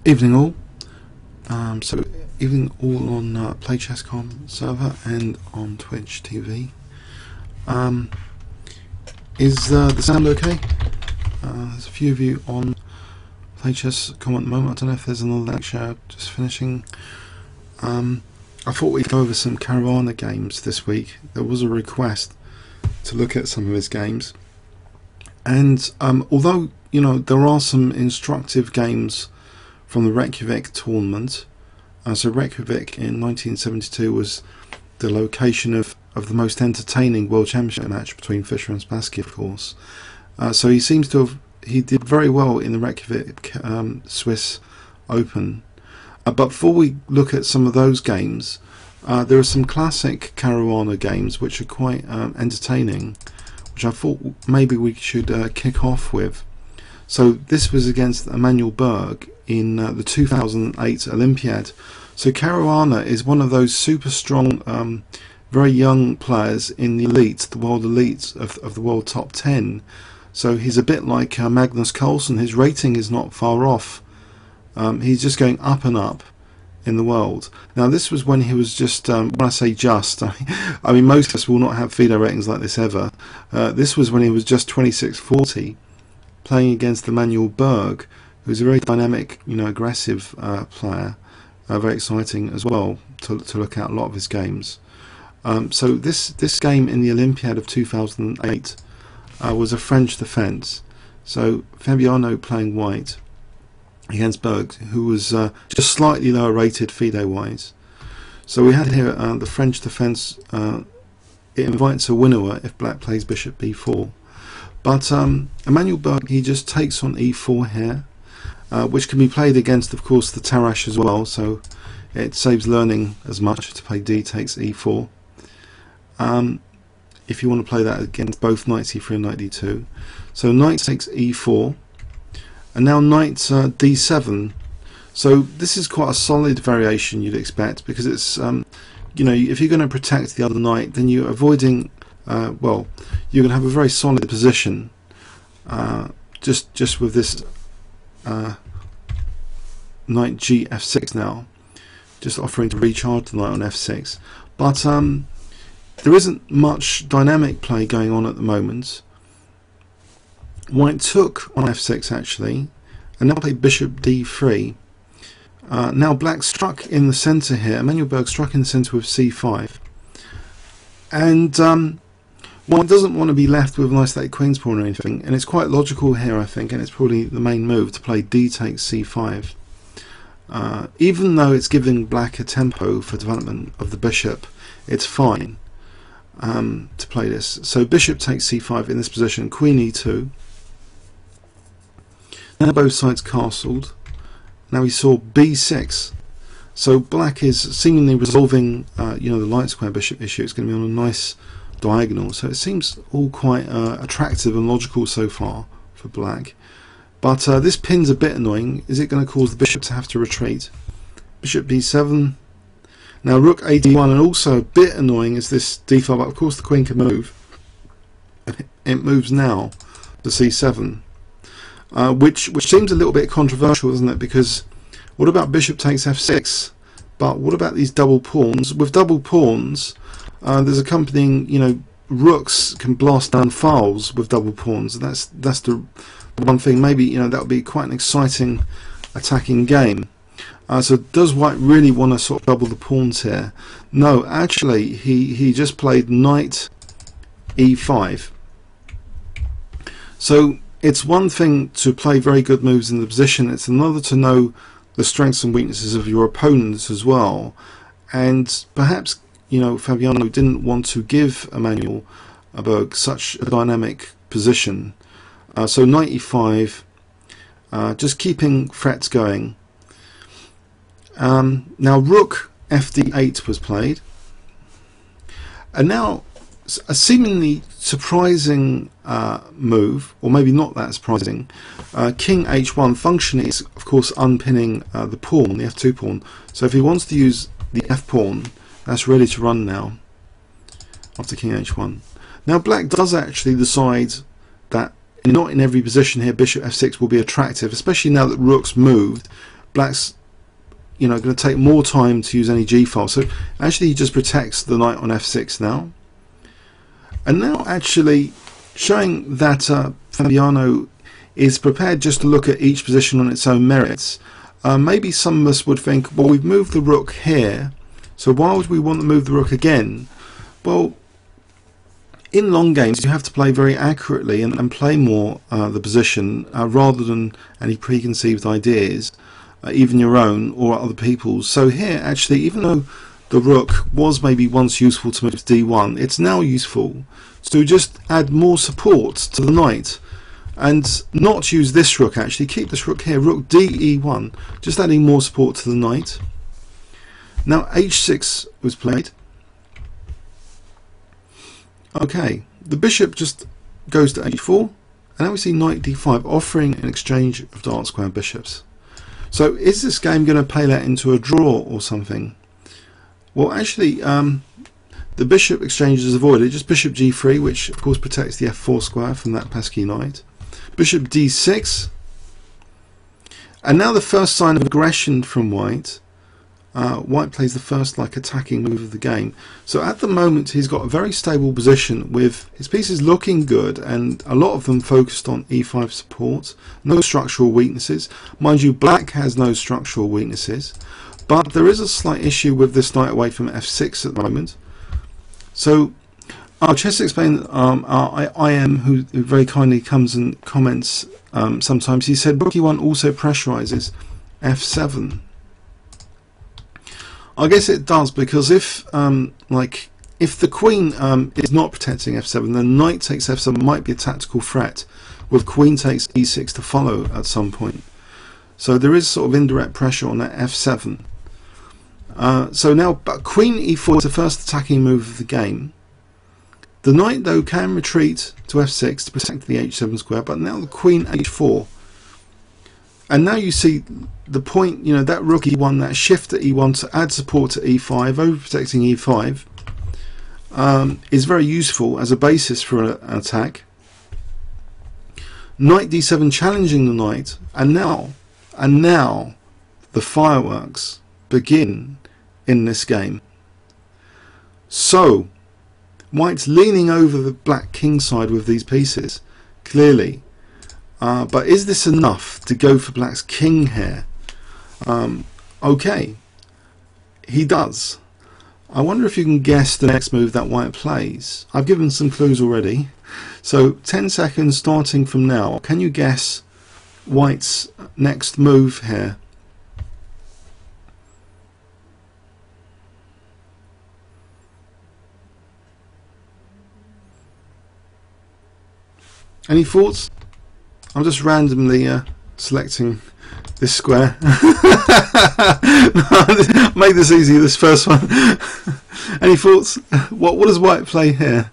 Evening all. So evening all on PlayChess.com server and on Twitch TV. Is the sound okay? There's a few of you on PlayChess.com at the moment. I don't know if there's another lecture just finishing. I thought we'd go over some Caruana games this week. There was a request to look at some of his games, and although there are some instructive games from the Reykjavik tournament. So Reykjavik in 1972 was the location of the most entertaining World Championship match between Fischer and Spassky, of course. So he seems to have, he did very well in the Reykjavik Swiss Open. But before we look at some of those games, there are some classic Caruana games which are quite entertaining, which I thought maybe we should kick off with. So this was against Emanuel Berg in the 2008 Olympiad. So Caruana is one of those super strong, very young players in the elite, the world elite of the world top 10. So he's a bit like Magnus Carlsen. His rating is not far off. He's just going up and up in the world. Now this was when he was just, when I say just, I mean most of us will not have FIDE ratings like this ever. This was when he was just 2640, playing against Emanuel Berg, who's a very dynamic, aggressive player, very exciting as well to look at a lot of his games. So this game in the Olympiad of 2008 was a French defence. So Fabiano playing white against Berg, who was just slightly lower rated FIDE-wise. So we had here the French defence. It invites a winner if black plays bishop b4. But Emanuel Berg, he just takes on e4 here, which can be played against, of course, the Tarrasch as well, so it saves learning as much to play d takes e4. If you want to play that against both knight c3 and knight d2. So knight takes e4, and now knight d7. So this is quite a solid variation you'd expect, because it's, if you're going to protect the other knight, then you're avoiding, well, you're going to have a very solid position, just with this knight g f6 now, just offering to recharge the knight on f6. But there isn't much dynamic play going on at the moment. White took on f6 actually, and now played bishop d3. Now black struck in the centre here. Emanuel Berg struck in the centre with c5, and one doesn't want to be left with an isolated queen's pawn or anything, and it's quite logical here, I think, and it's probably the main move to play d takes c5. Even though it's giving black a tempo for development of the bishop, it's fine to play this. So bishop takes c5 in this position, queen e2. Now both sides castled. Now we saw b6. So black is seemingly resolving, the light square bishop issue. It's going to be on a nice diagonal. So it seems all quite attractive and logical so far for black. But this pin's a bit annoying. Is it going to cause the bishop to have to retreat? Bishop b7. Now rook a d1, and also a bit annoying is this d5, but of course the queen can move. It moves now to c7, which seems a little bit controversial, doesn't it? Because what about bishop takes f6? But what about these double pawns? With double pawns, there's accompanying, rooks can blast down files with double pawns. That's the one thing. Maybe that would be quite an exciting attacking game. So does white really want to sort of double the pawns here? No, actually he just played knight e5. So it's one thing to play very good moves in the position, it's another to know the strengths and weaknesses of your opponents as well. And perhaps Fabiano didn't want to give Emanuel Berg such a dynamic position. So knight e5, just keeping threats going. Now rook fd8 was played, and now a seemingly surprising move, or maybe not that surprising. King h1 functionally is of course unpinning the pawn, the f2 pawn. So if he wants to use the f pawn, that's ready to run now after king h1. Now black does actually decide that not in every position here bishop f6 will be attractive, especially now that rook's moved. Black's going to take more time to use any g file. So actually he just protects the knight on f6 now. And now actually showing that Fabiano is prepared just to look at each position on its own merits. Maybe some of us would think, well, we've moved the rook here, so why would we want to move the rook again? Well, in long games you have to play very accurately and play more the position rather than any preconceived ideas, even your own or other people's. So here actually, even though the rook was maybe once useful to move to d1, it's now useful to just add more support to the knight and not use this rook. Actually keep this rook here, rook d e1, just adding more support to the knight. Now h6 was played. Okay, the bishop just goes to h4, and now we see knight d5 offering an exchange of dark square bishops. So is this game going to play that into a draw or something? Well, actually, the bishop exchange is avoided. Just bishop g3, which of course protects the f4 square from that pesky knight. Bishop d6, and now the first sign of aggression from white. White plays the first attacking move of the game. So at the moment he's got a very stable position with his pieces looking good, and a lot of them focused on e5 support. No structural weaknesses. Mind you, black has no structural weaknesses, but there is a slight issue with this knight away from f6 at the moment. So I'll just explain. I am, who very kindly comes and comments sometimes, he said rook e1 also pressurizes f7. I guess it does, because if if the queen is not protecting f7, then knight takes f7 might be a tactical threat, with queen takes e6 to follow at some point. So there is sort of indirect pressure on that f7. So now, but queen e4 is the first attacking move of the game. The knight though can retreat to f6 to protect the h7 square, but now the queen h4. And now you see the point, that rook e1, that shift to e1 to add support to e5, overprotecting e5, is very useful as a basis for an attack. Knight d7 challenging the knight, and now the fireworks begin in this game. So white's leaning over the black king side with these pieces, clearly. But is this enough to go for black's king here? Okay, he does. I wonder if you can guess the next move that white plays. I've given some clues already. So 10 seconds starting from now. Can you guess white's next move here? Any thoughts? I'm just randomly selecting this square. Make this easy, this first one. Any thoughts? What does white play here?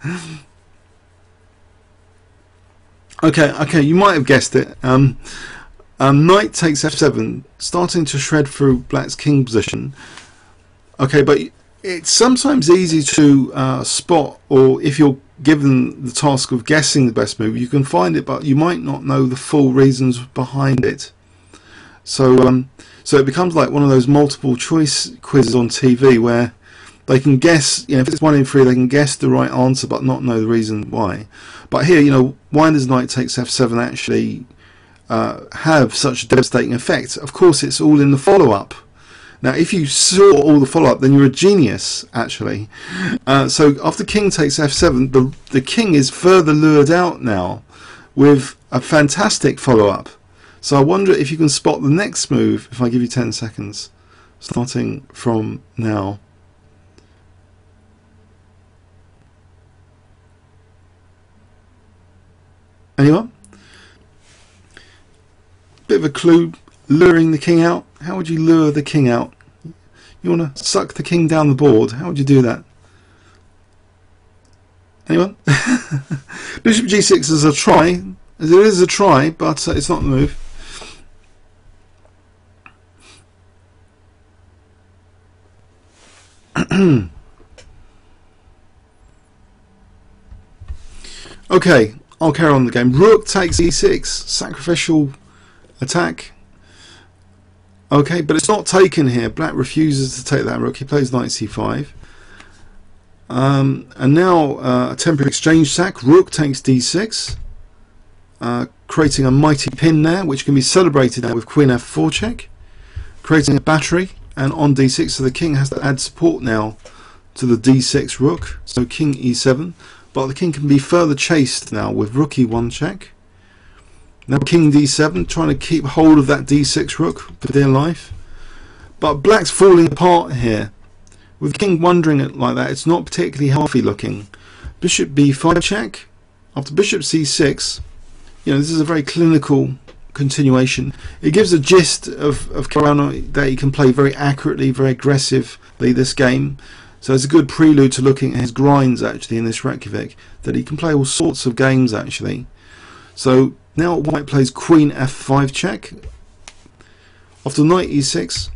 Okay, you might have guessed it. Knight takes f7, starting to shred through black's king position. Okay, but it's sometimes easy to spot, or if you're given the task of guessing the best move, you can find it, but you might not know the full reasons behind it. So so it becomes like one of those multiple choice quizzes on TV where they can guess, if it's 1 in 3, they can guess the right answer but not know the reason why. But here, why does knight takes f7 actually have such a devastating effect? Of course, it's all in the follow-up. Now, if you saw all the follow-up, then you're a genius, actually. So after king takes f7, the king is further lured out now with a fantastic follow-up. So I wonder if you can spot the next move if I give you 10 seconds, starting from now. Anyone? Bit of a clue, luring the king out. How would you lure the king out? You want to suck the king down the board. How would you do that? Anyone? Bishop g6 is a try. It is a try, but it's not the move. Okay, I'll carry on the game. Rook takes e6, sacrificial attack. Okay, but it's not taken here. Black refuses to take that rook. He plays knight c5. And now a temporary exchange sack. Rook takes d6, creating a mighty pin there, which can be celebrated now with queen f4 check, creating a battery, and on d6, so the king has to add support now to the d6 rook. So king e7, but the king can be further chased now with rook e1 check. Now king d7, trying to keep hold of that d6 rook for dear life. But black's falling apart here. With the king wandering it like that, it's not particularly healthy looking. Bishop b5 check. After bishop c6, you know, this is a very clinical continuation. It gives a gist of Caruana that he can play very accurately, very aggressively this game. So it's a good prelude to looking at his grinds actually in this Reykjavik, that he can play all sorts of games actually. So now white plays queen f5 check. After knight e6,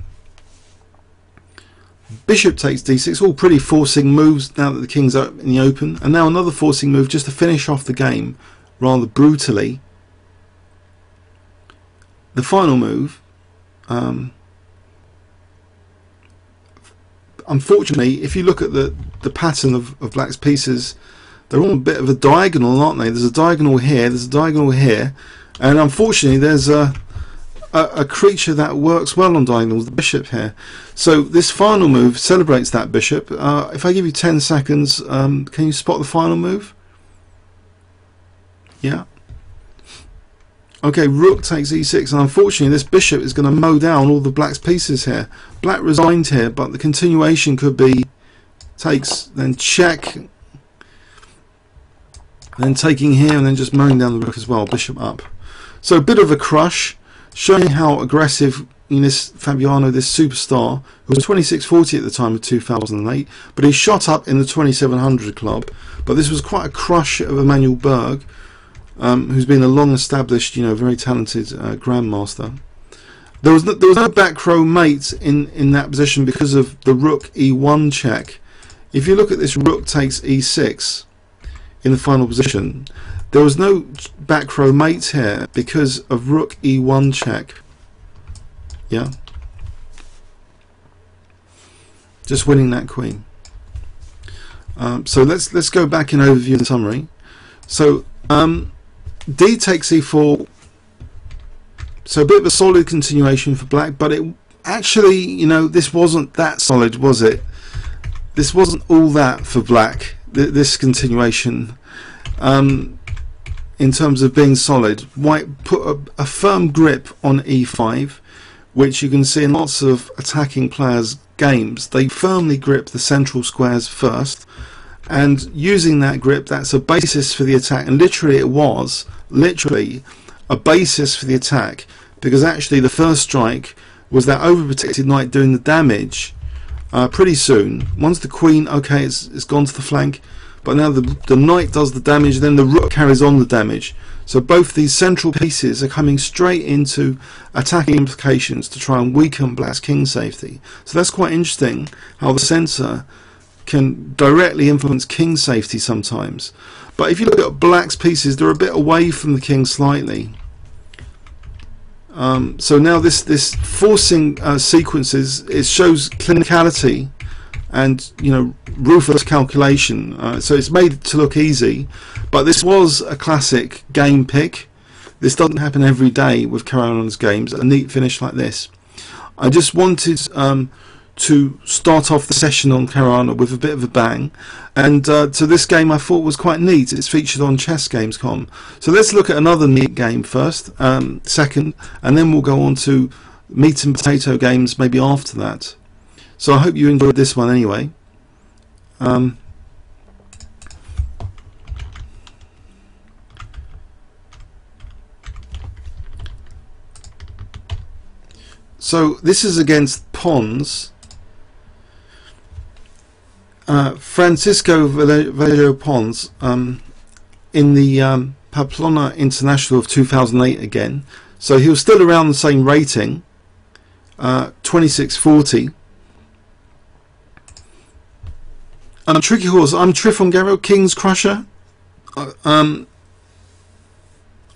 bishop takes d6, all pretty forcing moves now that the king's in the open. And now another forcing move just to finish off the game rather brutally. The final move, unfortunately, if you look at the pattern of black's pieces, they're all a bit of a diagonal, aren't they? There's a diagonal here, there's a diagonal here, and unfortunately there's a creature that works well on diagonals, the bishop here. So this final move celebrates that bishop. If I give you 10 seconds, can you spot the final move? Yeah. Okay, rook takes e6, and unfortunately this bishop is going to mow down all the black's pieces here. Black resigned here, but the continuation could be takes, then check, then taking here, and then just mowing down the rook as well, bishop up. So a bit of a crush, showing how aggressive this Fabiano, this superstar, who was 2640 at the time of 2008, but he shot up in the 2700 club. But this was quite a crush of Emmanuel Berg, who's been a long-established, very talented grandmaster. There was no back row mate in that position because of the rook e1 check. If you look at this rook takes e6 in the final position, there was no back row mate here because of rook e1 check. Yeah, just winning that queen. So let's go back in overview and summary. So d takes e4, so a bit of a solid continuation for black, but it actually, this wasn't that solid, was it? This wasn't all that for black, this continuation, in terms of being solid. White put a firm grip on e5, which you can see in lots of attacking players' games. They firmly grip the central squares first, and using that grip, that's a basis for the attack. And literally it was a basis for the attack, because actually the first strike was that overprotected knight doing the damage pretty soon. Once the queen, okay, it's gone to the flank, but now the knight does the damage, then the rook carries on the damage. So both these central pieces are coming straight into attacking implications to try and weaken black's king safety. So that's quite interesting, how the centre can directly influence king safety sometimes. But if you look at black's pieces, they're a bit away from the king slightly. So now this forcing sequences, it shows clinicality and ruthless calculation. So it's made to look easy, but this was a classic game pick. This doesn't happen every day with Caruana's games, a neat finish like this. I just wanted to start off the session on Caruana with a bit of a bang, and so this game I thought was quite neat. It's featured on ChessGames.com. So let's look at another neat game first, second, and then we'll go on to meat and potato games maybe after that. So I hope you enjoyed this one anyway. So this is against Pons. Francisco Vallegjo-Pons in the Pamplona International of 2008 again. So he was still around the same rating, 2640. Tricky horse. I'm Tryfon Gavriel, Kingscrusher.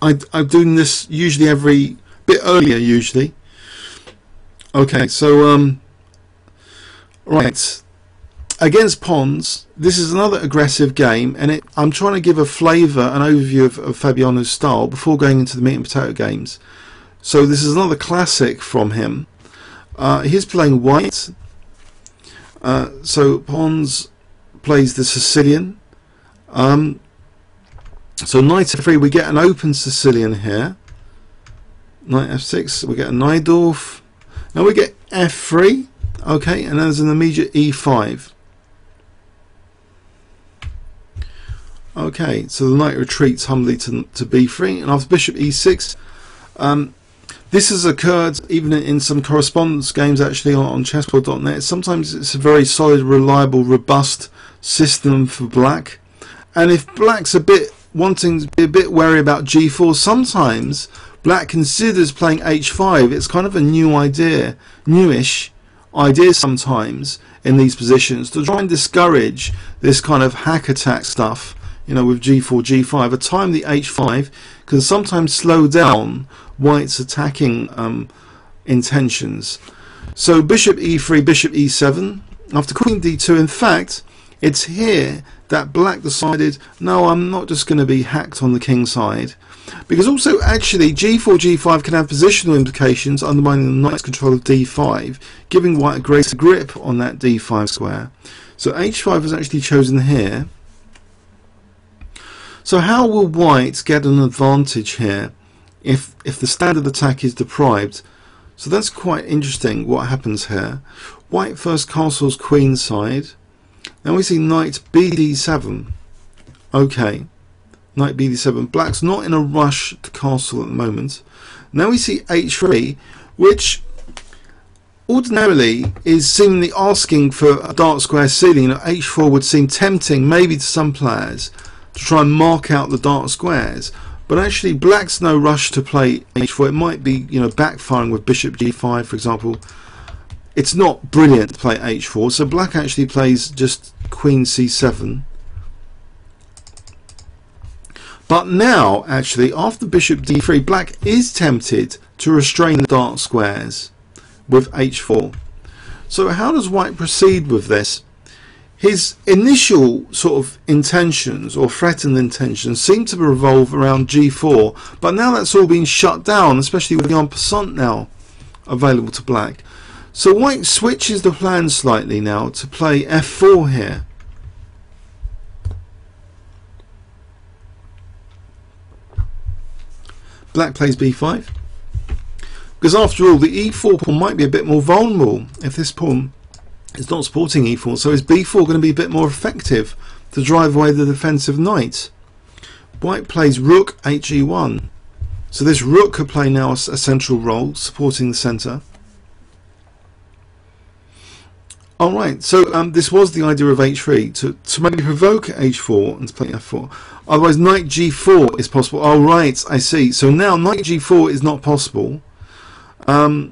I'm doing this usually every bit earlier usually. Okay, so right, against Pons, this is another aggressive game, and I'm trying to give a flavour, an overview of Fabiano's style before going into the meat and potato games. So this is another classic from him. He's playing white. So Pons plays the Sicilian. So knight f3, we get an open Sicilian here. Knight f6, we get a Najdorf. Now we get f3, okay, and there's an immediate e5. Okay, so the knight retreats humbly to b3, and after bishop e6, this has occurred even in some correspondence games actually on chessboard.net. Sometimes it's a very solid, reliable, robust system for black, and if black's wanting to be a bit wary about g4, sometimes black considers playing h5. It's kind of a new idea, newish idea sometimes in these positions, to try and discourage this kind of hack attack stuff, you know, with g4, g5. A time the h5 can sometimes slow down white's attacking intentions. So bishop e3, bishop e7, after queen d2. In fact, it's here that black decided, no, I'm not just going to be hacked on the king side, because also actually g4, g5 can have positional implications, undermining the knight's control of d5, giving white a greater grip on that d5 square. So h5 is actually chosen here. So how will white get an advantage here if the standard attack is deprived? So that's quite interesting what happens here. White first castles queen side. Now we see knight bd7. Okay, knight bd7. Black's not in a rush to castle at the moment. Now we see h3, which ordinarily is seemingly asking for a dark square ceiling. You know, h4 would seem tempting maybe to some players to try and mark out the dark squares, but actually black's no rush to play h4. It might be, you know, backfiring with bishop g5, for example. It's not brilliant to play h4, so black actually plays just queen c7. But now, actually, after bishop d3, black is tempted to restrain the dark squares with h4. So how does white proceed with this? His initial sort of intentions, or threatened intentions, seem to revolve around g4, but now that's all been shut down, especially with the en passant now available to black. So white switches the plan slightly now to play f4 here. Black plays b5, because after all the e4 pawn might be a bit more vulnerable if this pawn is not supporting e4. So is b4 going to be a bit more effective to drive away the defensive knight? White plays rook he1. So this rook could play now a central role, supporting the centre. Alright, so this was the idea of h3, to maybe provoke h4 and to play f4. Otherwise knight g4 is possible. Oh right, I see. So now knight g4 is not possible. Of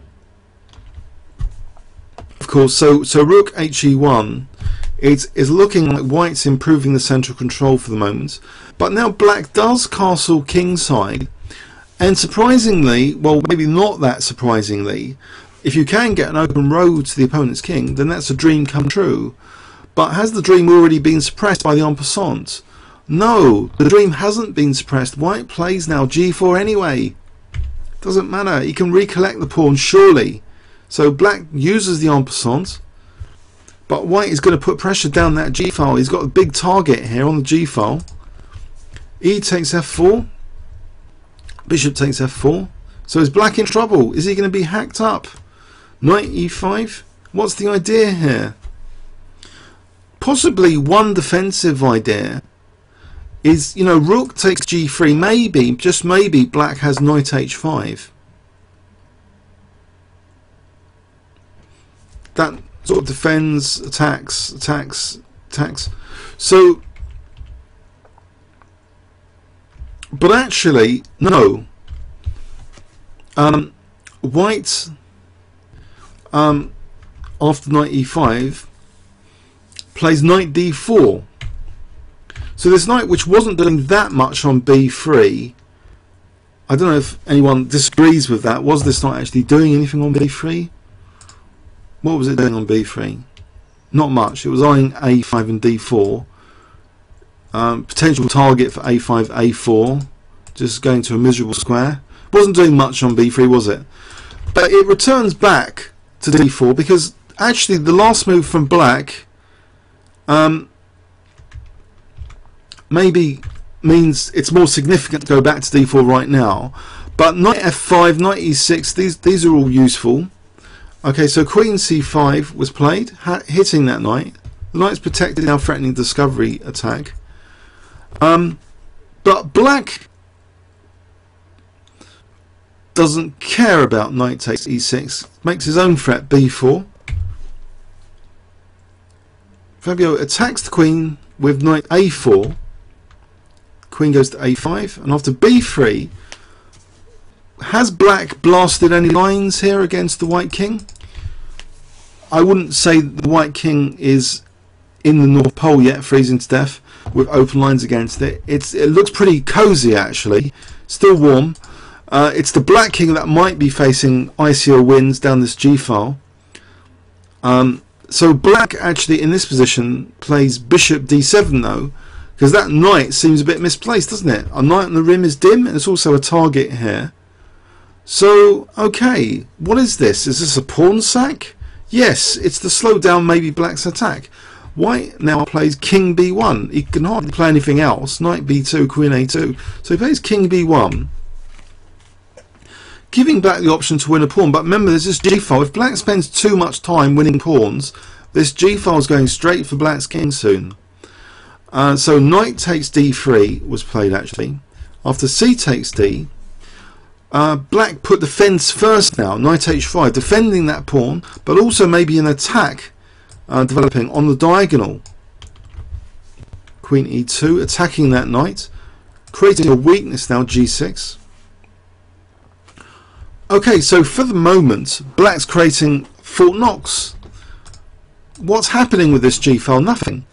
course, so rook he1 is looking like white's improving the central control for the moment. But now black does castle kingside, and surprisingly, well maybe not that surprisingly, if you can get an open road to the opponent's king, then that's a dream come true. But has the dream already been suppressed by the en passant? No, the dream hasn't been suppressed. White plays now g4 anyway. Doesn't matter, he can recollect the pawn surely. So black uses the en passant, but white is going to put pressure down that g file. He's got a big target here on the g file. E takes f4, bishop takes f4. So is black in trouble? Is he going to be hacked up? Knight e5? What's the idea here? Possibly one defensive idea is, you know, rook takes g3. Maybe, just maybe, black has knight h5. That sort of defends, attacks, attacks. So, but actually, no. White, after knight e5, plays knight d4. So this knight, which wasn't doing that much on b3, I don't know if anyone disagrees with that. Was this knight actually doing anything on b3? What was it doing on b3? Not much. It was eyeing a5 and d4. Potential target for a5, a4. Just going to a miserable square. Wasn't doing much on b3, was it? But it returns back to d4 because actually the last move from black maybe means it's more significant to go back to d4 right now. But knight f5, knight e6, these are all useful. Okay, so queen c5 was played, hitting that knight. The knight's protected now, threatening discovery attack. But black doesn't care about knight takes e6, makes his own threat b4. Fabio attacks the queen with knight a4. Queen goes to a5, and after b3, has black blasted any lines here against the white king? I wouldn't say the white king is in the North Pole yet, freezing to death with open lines against it. It looks pretty cozy actually, still warm. It's the black king that might be facing icier winds down this g file. So black actually in this position plays bishop d7 though, because that knight seems a bit misplaced, doesn't it? A knight on the rim is dim, and it's also a target here. So, okay, what is this? Is this a pawn sack? Yes, it's to slow down maybe black's attack. White now plays king b1. He can hardly play anything else. Knight b2, queen a2. So he plays king b1, giving black the option to win a pawn. But remember, there's this g-file. If black spends too much time winning pawns, this g-file is going straight for black's king soon. So knight takes d3 was played actually. After c takes d, black put the fence first now, knight h5, defending that pawn, but also maybe an attack developing on the diagonal. Queen e2, attacking that knight, creating a weakness now, g6. Okay, so for the moment, black's creating Fort Knox. What's happening with this g-file? Nothing.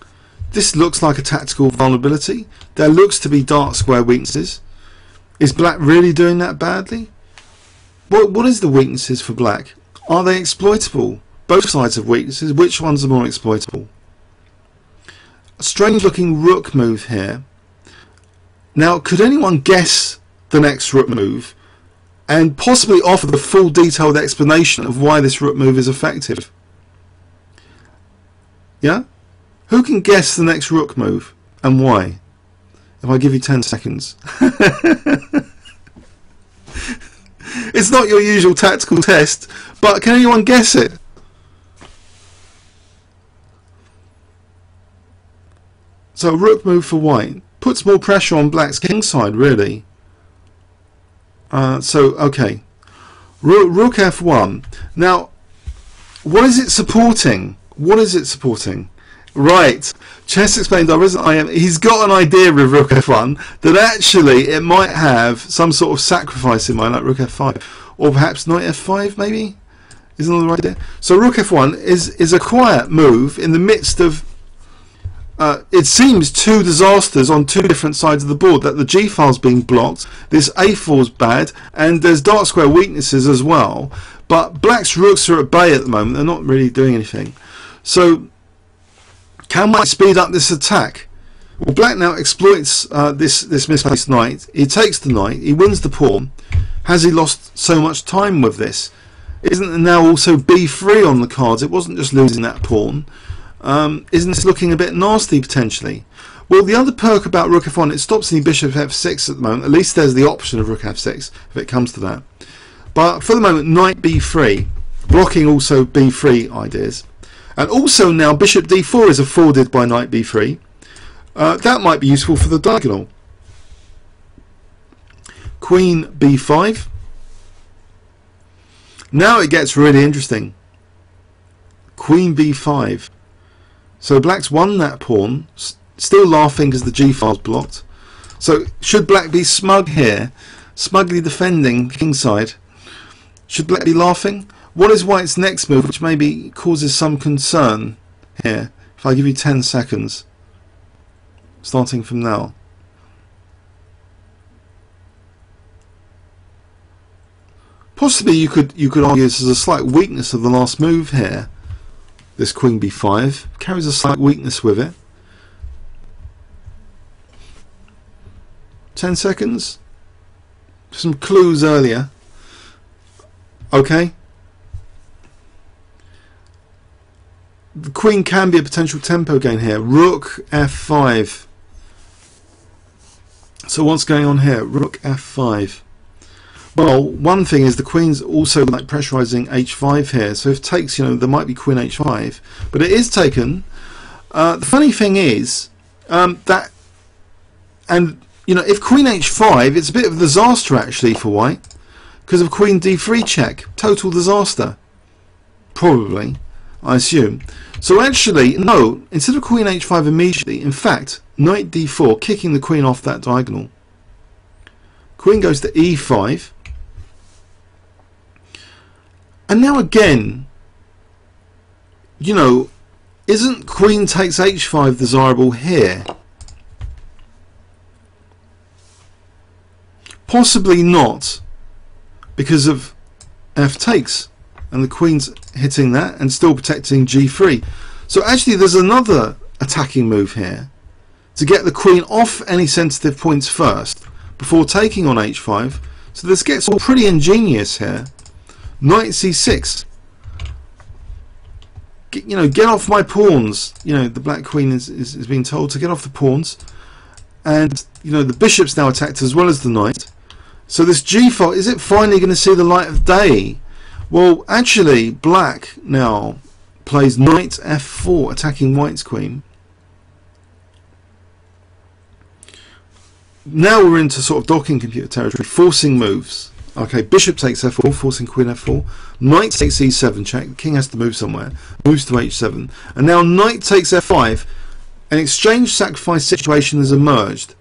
This looks like a tactical vulnerability. There looks to be dark square weaknesses. Is black really doing that badly? What is the weaknesses for black? Are they exploitable? Both sides have weaknesses. Which ones are more exploitable? A strange looking rook move here. Now, could anyone guess the next rook move and possibly offer the full detailed explanation of why this rook move is effective? Yeah? Who can guess the next rook move and why? If I give you 10 seconds. It's not your usual tactical test, but can anyone guess it? So rook move for white puts more pressure on black's king side, really. Okay, rook f1. Now, what is it supporting? What is it supporting? Right, Chess Explained our resident IM, he's got an idea with rook f1 that actually it might have some sort of sacrifice in mind, like rook f5, or perhaps knight f5 maybe? Isn't that the right idea? So rook f1 is a quiet move in the midst of, it seems, two disasters on two different sides of the board, that the g-file's being blocked, this a4's bad, and there's dark square weaknesses as well, but black's rooks are at bay at the moment, they're not really doing anything. So, can white speed up this attack? Well, black now exploits this misplaced knight. He takes the knight, he wins the pawn. Has he lost so much time with this? Isn't there now also b3 on the cards? It wasn't just losing that pawn. Isn't this looking a bit nasty potentially? Well, the other perk about rook f1, it stops any bishop f6 at the moment. At least there's the option of rook f6 if it comes to that. But for the moment, knight b3, blocking also b3 ideas. And also now bishop d4 is afforded by knight b3. That might be useful for the diagonal. Queen b5. Now it gets really interesting. Queen b5. So black's won that pawn, still laughing because the g-file's blocked. So should black be smug here, smugly defending kingside? Should black be laughing? What is white's next move, which maybe causes some concern here? If I give you 10 seconds, starting from now. Possibly you could argue this is a slight weakness of the last move here. This queen b5 carries a slight weakness with it. 10 seconds. Some clues earlier. Okay. The queen can be a potential tempo gain here. Rook f5. So what's going on here? Rook f5. Well, one thing is the queen's also like pressurizing h5 here. So if it takes, you know, there might be queen h5, but it is taken. The funny thing is that, and you know, if queen h5, it's a bit of a disaster actually for white because of queen d3 check. Total disaster, probably, I assume. So actually, no. Instead of queen h5 immediately, in fact, knight d4, kicking the queen off that diagonal. Queen goes to e5. And now again, you know, isn't queen takes h5 desirable here? Possibly not, because of f takes, and the queen's hitting that and still protecting g3. So actually there's another attacking move here to get the queen off any sensitive points first before taking on h5. So this gets all pretty ingenious here. Knight c6. Get off my pawns. You know, the black queen is being told to get off the pawns, and you know the bishop's now attacked as well as the knight. So this g-file, is it finally going to see the light of day? Well, actually, black now plays knight f4, attacking white's queen. Now we're into sort of docking computer territory, forcing moves. Okay, bishop takes f4, forcing queen f4. Knight takes e7 check. The king has to move somewhere. Moves to h7. And now knight takes f5. An exchange sacrifice situation has emerged.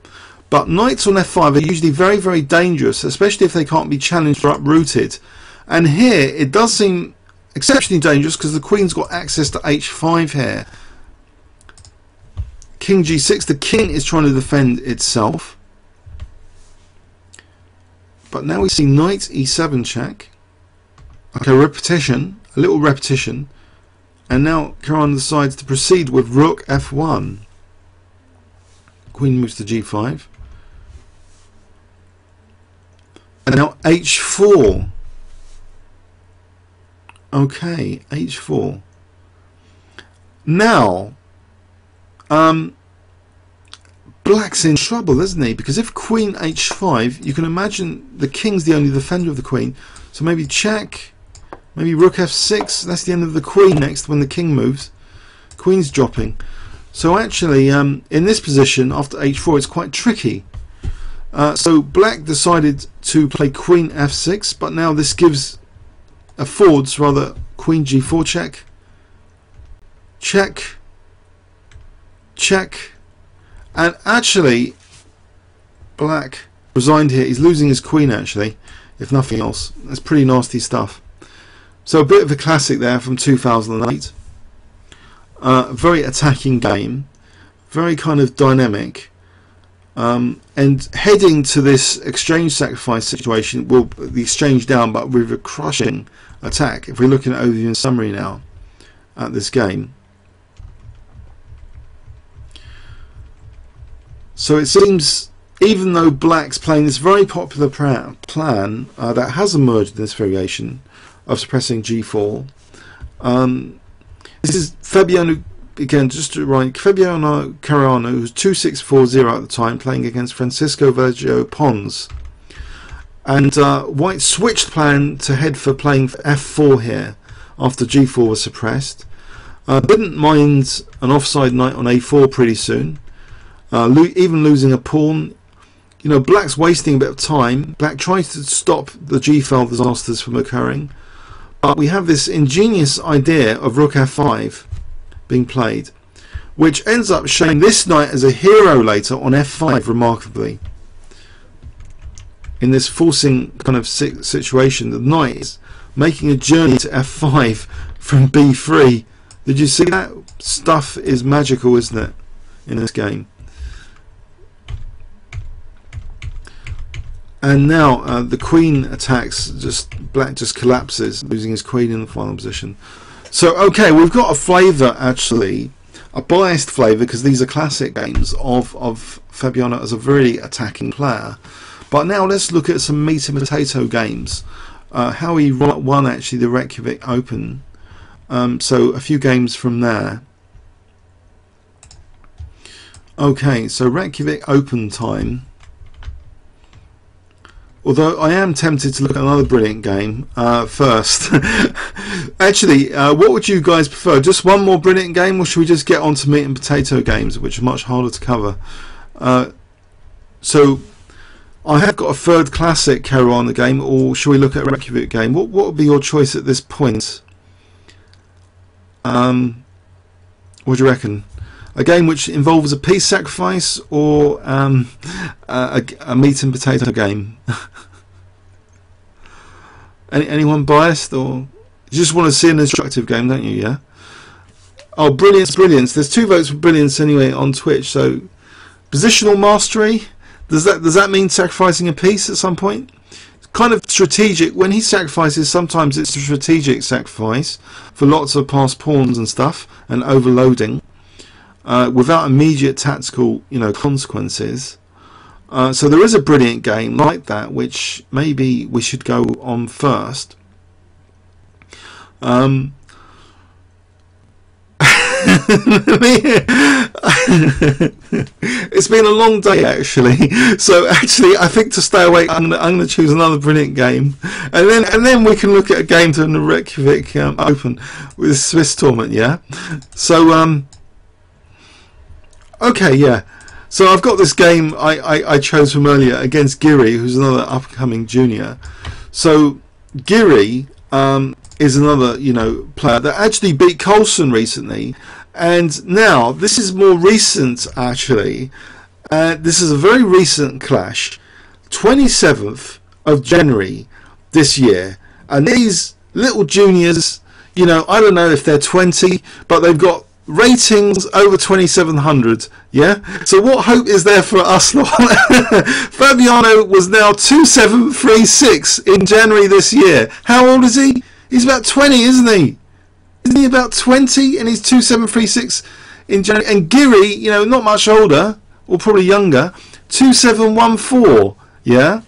But knights on f5 are usually very, very dangerous, especially if they can't be challenged or uprooted. And here, it does seem exceptionally dangerous because the queen's got access to h5 here. King g6. The king is trying to defend itself. But now we see knight e7 check. Okay, repetition, a little repetition. And now Caruana decides to proceed with rook f1. Queen moves to g5. And now h4. Okay, h4. Now, black's in trouble, isn't he? Because if queen h5, you can imagine the king's the only defender of the queen. So maybe check, maybe rook f6. That's the end of the queen next when the king moves. Queen's dropping. So actually, in this position, after h4, it's quite tricky. So black decided to play queen f6, but now this gives affords rather queen g4 check. Check. Check. And actually, black resigned here. He's losing his queen, actually, if nothing else. That's pretty nasty stuff. So a bit of a classic there from 2008. Very attacking game. Very kind of dynamic. And heading to this exchange sacrifice situation, will the exchange down, but with a crushing attack. If we're looking at overview and summary now at this game. So it seems, even though black's playing this very popular plan that has emerged in this variation of suppressing g4, this is Fabiano, again, just to write, Fabiano Caruana, who's 2640 at the time, playing against Francisco Vallegjo-Pons. And white switched plan to head for playing f4 here after g4 was suppressed. Didn't mind an offside knight on a4 pretty soon. Even losing a pawn. You know, black's wasting a bit of time. Black tries to stop the g-file disasters from occurring, but we have this ingenious idea of rook f5 being played. which ends up showing this knight as a hero later on f5, remarkably. In this forcing kind of situation, the knight is making a journey to f5 from b3. Did you see that? Stuff is magical, isn't it, in this game? And now the queen attacks, black just collapses, losing his queen in the final position. So okay, we've got a flavour, actually, a biased flavour, because these are classic games of Fabiano as a very attacking player. But now let's look at some meat and potato games. How he won actually the Reykjavik Open. So a few games from there. Okay, so Reykjavik Open time. Although I am tempted to look at another brilliant game first. Actually, what would you guys prefer? Just one more brilliant game, or should we just get on to meat and potato games, which are much harder to cover? So I have got a third classic Caruana game, or should we look at a Reykjavik game? What would be your choice at this point? What do you reckon? A game which involves a peace sacrifice, or a meat and potato game? Anyone biased, or you just want to see an instructive game, don't you? Yeah. Oh, brilliance, brilliance. There's 2 votes for brilliance anyway on Twitch. So, positional mastery. Does that mean sacrificing a piece at some point? It's kind of strategic. When he sacrifices, sometimes it's a strategic sacrifice for lots of passed pawns and stuff, and overloading. Without immediate tactical, consequences. So there is a brilliant game like that, which maybe we should go on first. It's been a long day, actually. So actually, I think to stay awake, I'm gonna choose another brilliant game, and then we can look at a game to the Reykjavik Open with the Swiss tournament. Yeah. So okay, yeah. So I've got this game I chose from earlier against Giri, who's another upcoming junior. So Giri is another player that actually beat Coulson recently, and now this is more recent actually. This is a very recent clash, 27th of January this year, and these little juniors, I don't know if they're 20, but they've got ratings over 2700. Yeah, so what hope is there for us lot? Fabiano was now 2736 in January this year. How old is he? He's about 20, isn't he? Isn't he about 20? And he's 2736 in January. And Giri, not much older, or probably younger, 2714. Yeah,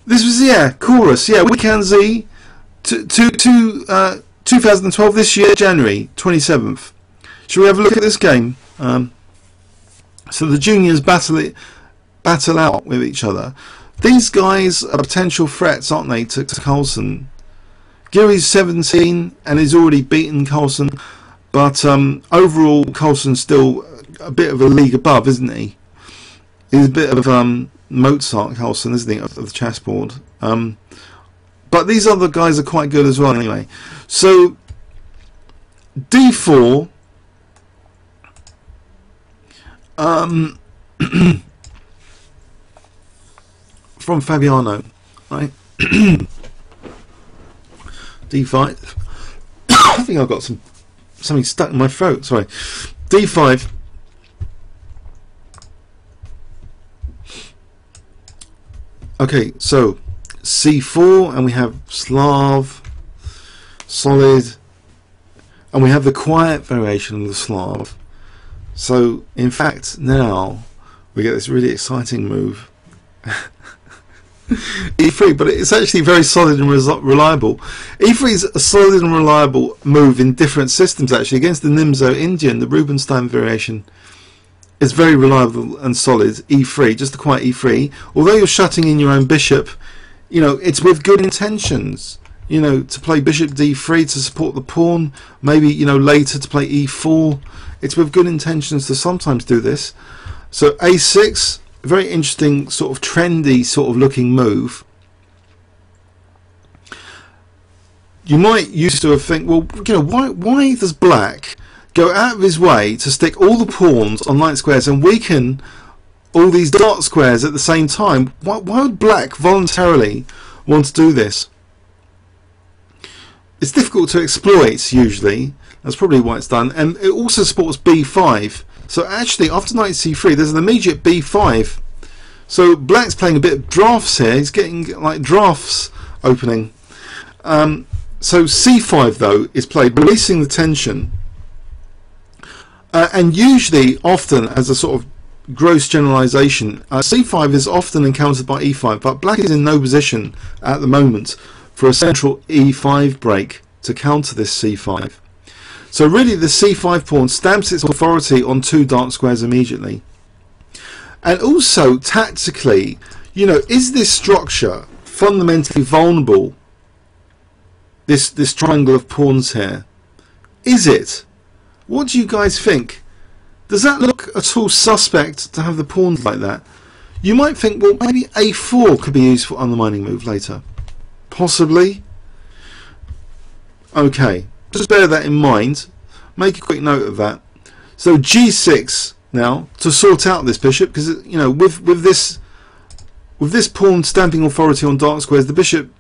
this was chorus. Yeah, Weekend Z, 2012 this year, January 27th. Shall we have a look at this game? So the juniors battle out with each other. These guys are potential threats, aren't they, to Coulson? Giri's 17 and he's already beaten Coulson, but overall Coulson's still a bit of a league above, isn't he? He's a bit of Mozart, Coulson, isn't he, of the chessboard? But these other guys are quite good as well anyway. So d4 from Fabiano, right? d5. I think I've got something stuck in my throat. Sorry. d5. Okay, so c4, and we have Slav, solid, and we have the quiet variation of the Slav. So in fact now we get this really exciting move, e3, but it's actually very solid and reliable. e3 is a solid and reliable move in different systems actually. Against the Nimzo Indian, the Rubinstein variation is very reliable and solid. e3, just a quiet e3, although you're shutting in your own bishop, it's with good intentions, to play bishop d3 to support the pawn, maybe later to play e4. It's with good intentions to sometimes do this. So a6, very interesting, sort of trendy sort of looking move. You might used to have think, well, why does black go out of his way to stick all the pawns on light squares and weaken all these dark squares at the same time? Why would black voluntarily want to do this? It's difficult to exploit usually. That's probably why it's done. And it also supports b5. So actually after knight c3 there's an immediate b5. So black's playing a bit of drafts here. He's getting like drafts opening. So c5 though is played, releasing the tension. And usually, often, as a sort of gross generalization, c5 is often encountered by e5, but black is in no position at the moment for a central e5 break to counter this c5. So really the c5 pawn stamps its authority on two dark squares immediately. And also, tactically, you know, is this structure fundamentally vulnerable? This triangle of pawns here. Is it? What do you guys think? Does that look at all suspect to have the pawns like that? You might think, well, maybe a4 could be used for undermining move later. Possibly. Okay, just bear that in mind. Make a quick note of that. So g6 now to sort out this bishop, because you know with this pawn stamping authority on dark squares, the bishop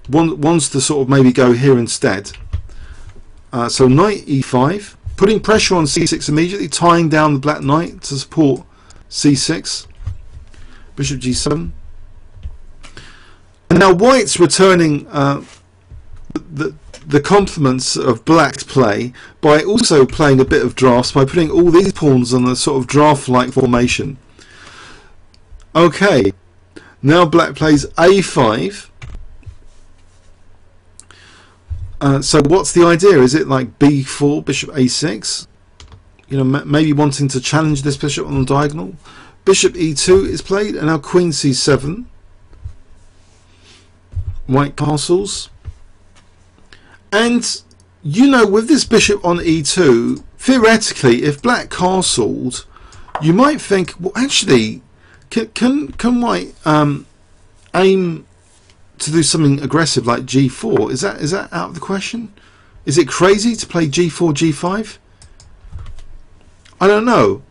wants to sort of maybe go here instead. So knight e5, putting pressure on c6 immediately, tying down the black knight to support c6. Bishop g7. And now white's returning the compliments of black's play by also playing a bit of drafts, by putting all these pawns on a sort of draft-like formation. Okay, now black plays a5. So what's the idea? Is it like b4, bishop a6? You know, maybe wanting to challenge this bishop on the diagonal. Bishop e2 is played, and now queen c7. White castles. And, you know, with this bishop on e2, theoretically, if black castled, you might think, well, actually, can white aim to do something aggressive like g4? Is that out of the question? Is it crazy to play g4, g5? I don't know.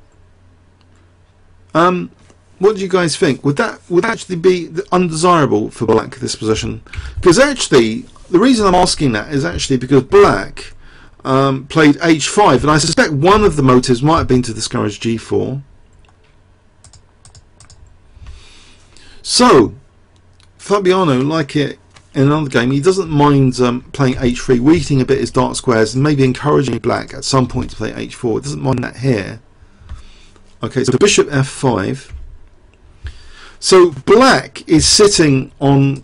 What do you guys think? Would actually be undesirable for black, this position? Because actually, the reason I'm asking that is actually because black played h5, and I suspect one of the motives might have been to discourage g4. So Fabiano, like it in another game, he doesn't mind playing h3, weakening a bit his dark squares, and maybe encouraging black at some point to play h4. He doesn't mind that here. Okay, so bishop f5. So black is sitting on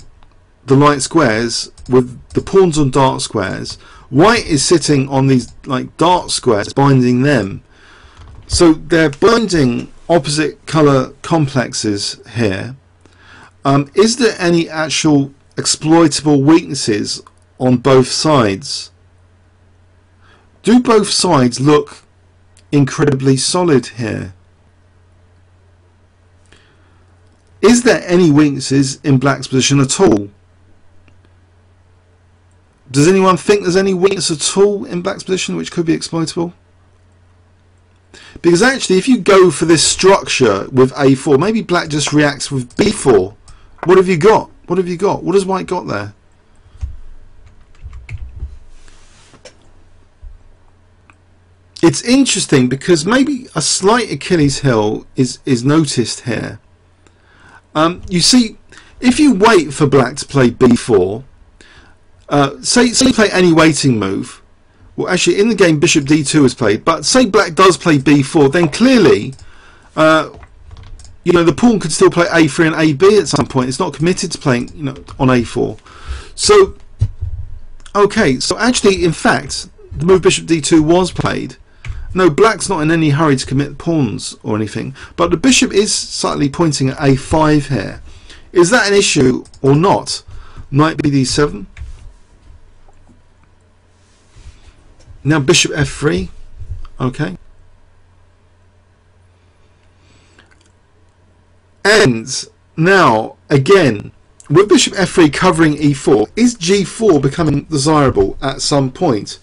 the light squares with the pawns on dark squares. White is sitting on these like dark squares, binding them. So they're binding opposite colour complexes here. Is there any actual exploitable weaknesses on both sides? Do both sides look incredibly solid here? Is there any weaknesses in black's position at all? Does anyone think there's any weakness at all in black's position which could be exploitable? Because actually, if you go for this structure with a4, maybe black just reacts with b4. What have you got? What have you got? What has white got there? It's interesting because maybe a slight Achilles heel is noticed here. You see, if you wait for black to play b4, say you play any waiting move. Well, actually, in the game, bishop d2 is played. But say black does play b4, then clearly, you know, the pawn could still play a3 and ab at some point. It's not committed to playing, you know, on a4. So, okay, so actually, in fact, the move bishop d2 was played. No, black's not in any hurry to commit pawns or anything, but the bishop is slightly pointing at a5 here. Is that an issue or not? Knight bd7. Now bishop f3. Okay. And now, again, with bishop f3 covering e4, is g4 becoming desirable at some point?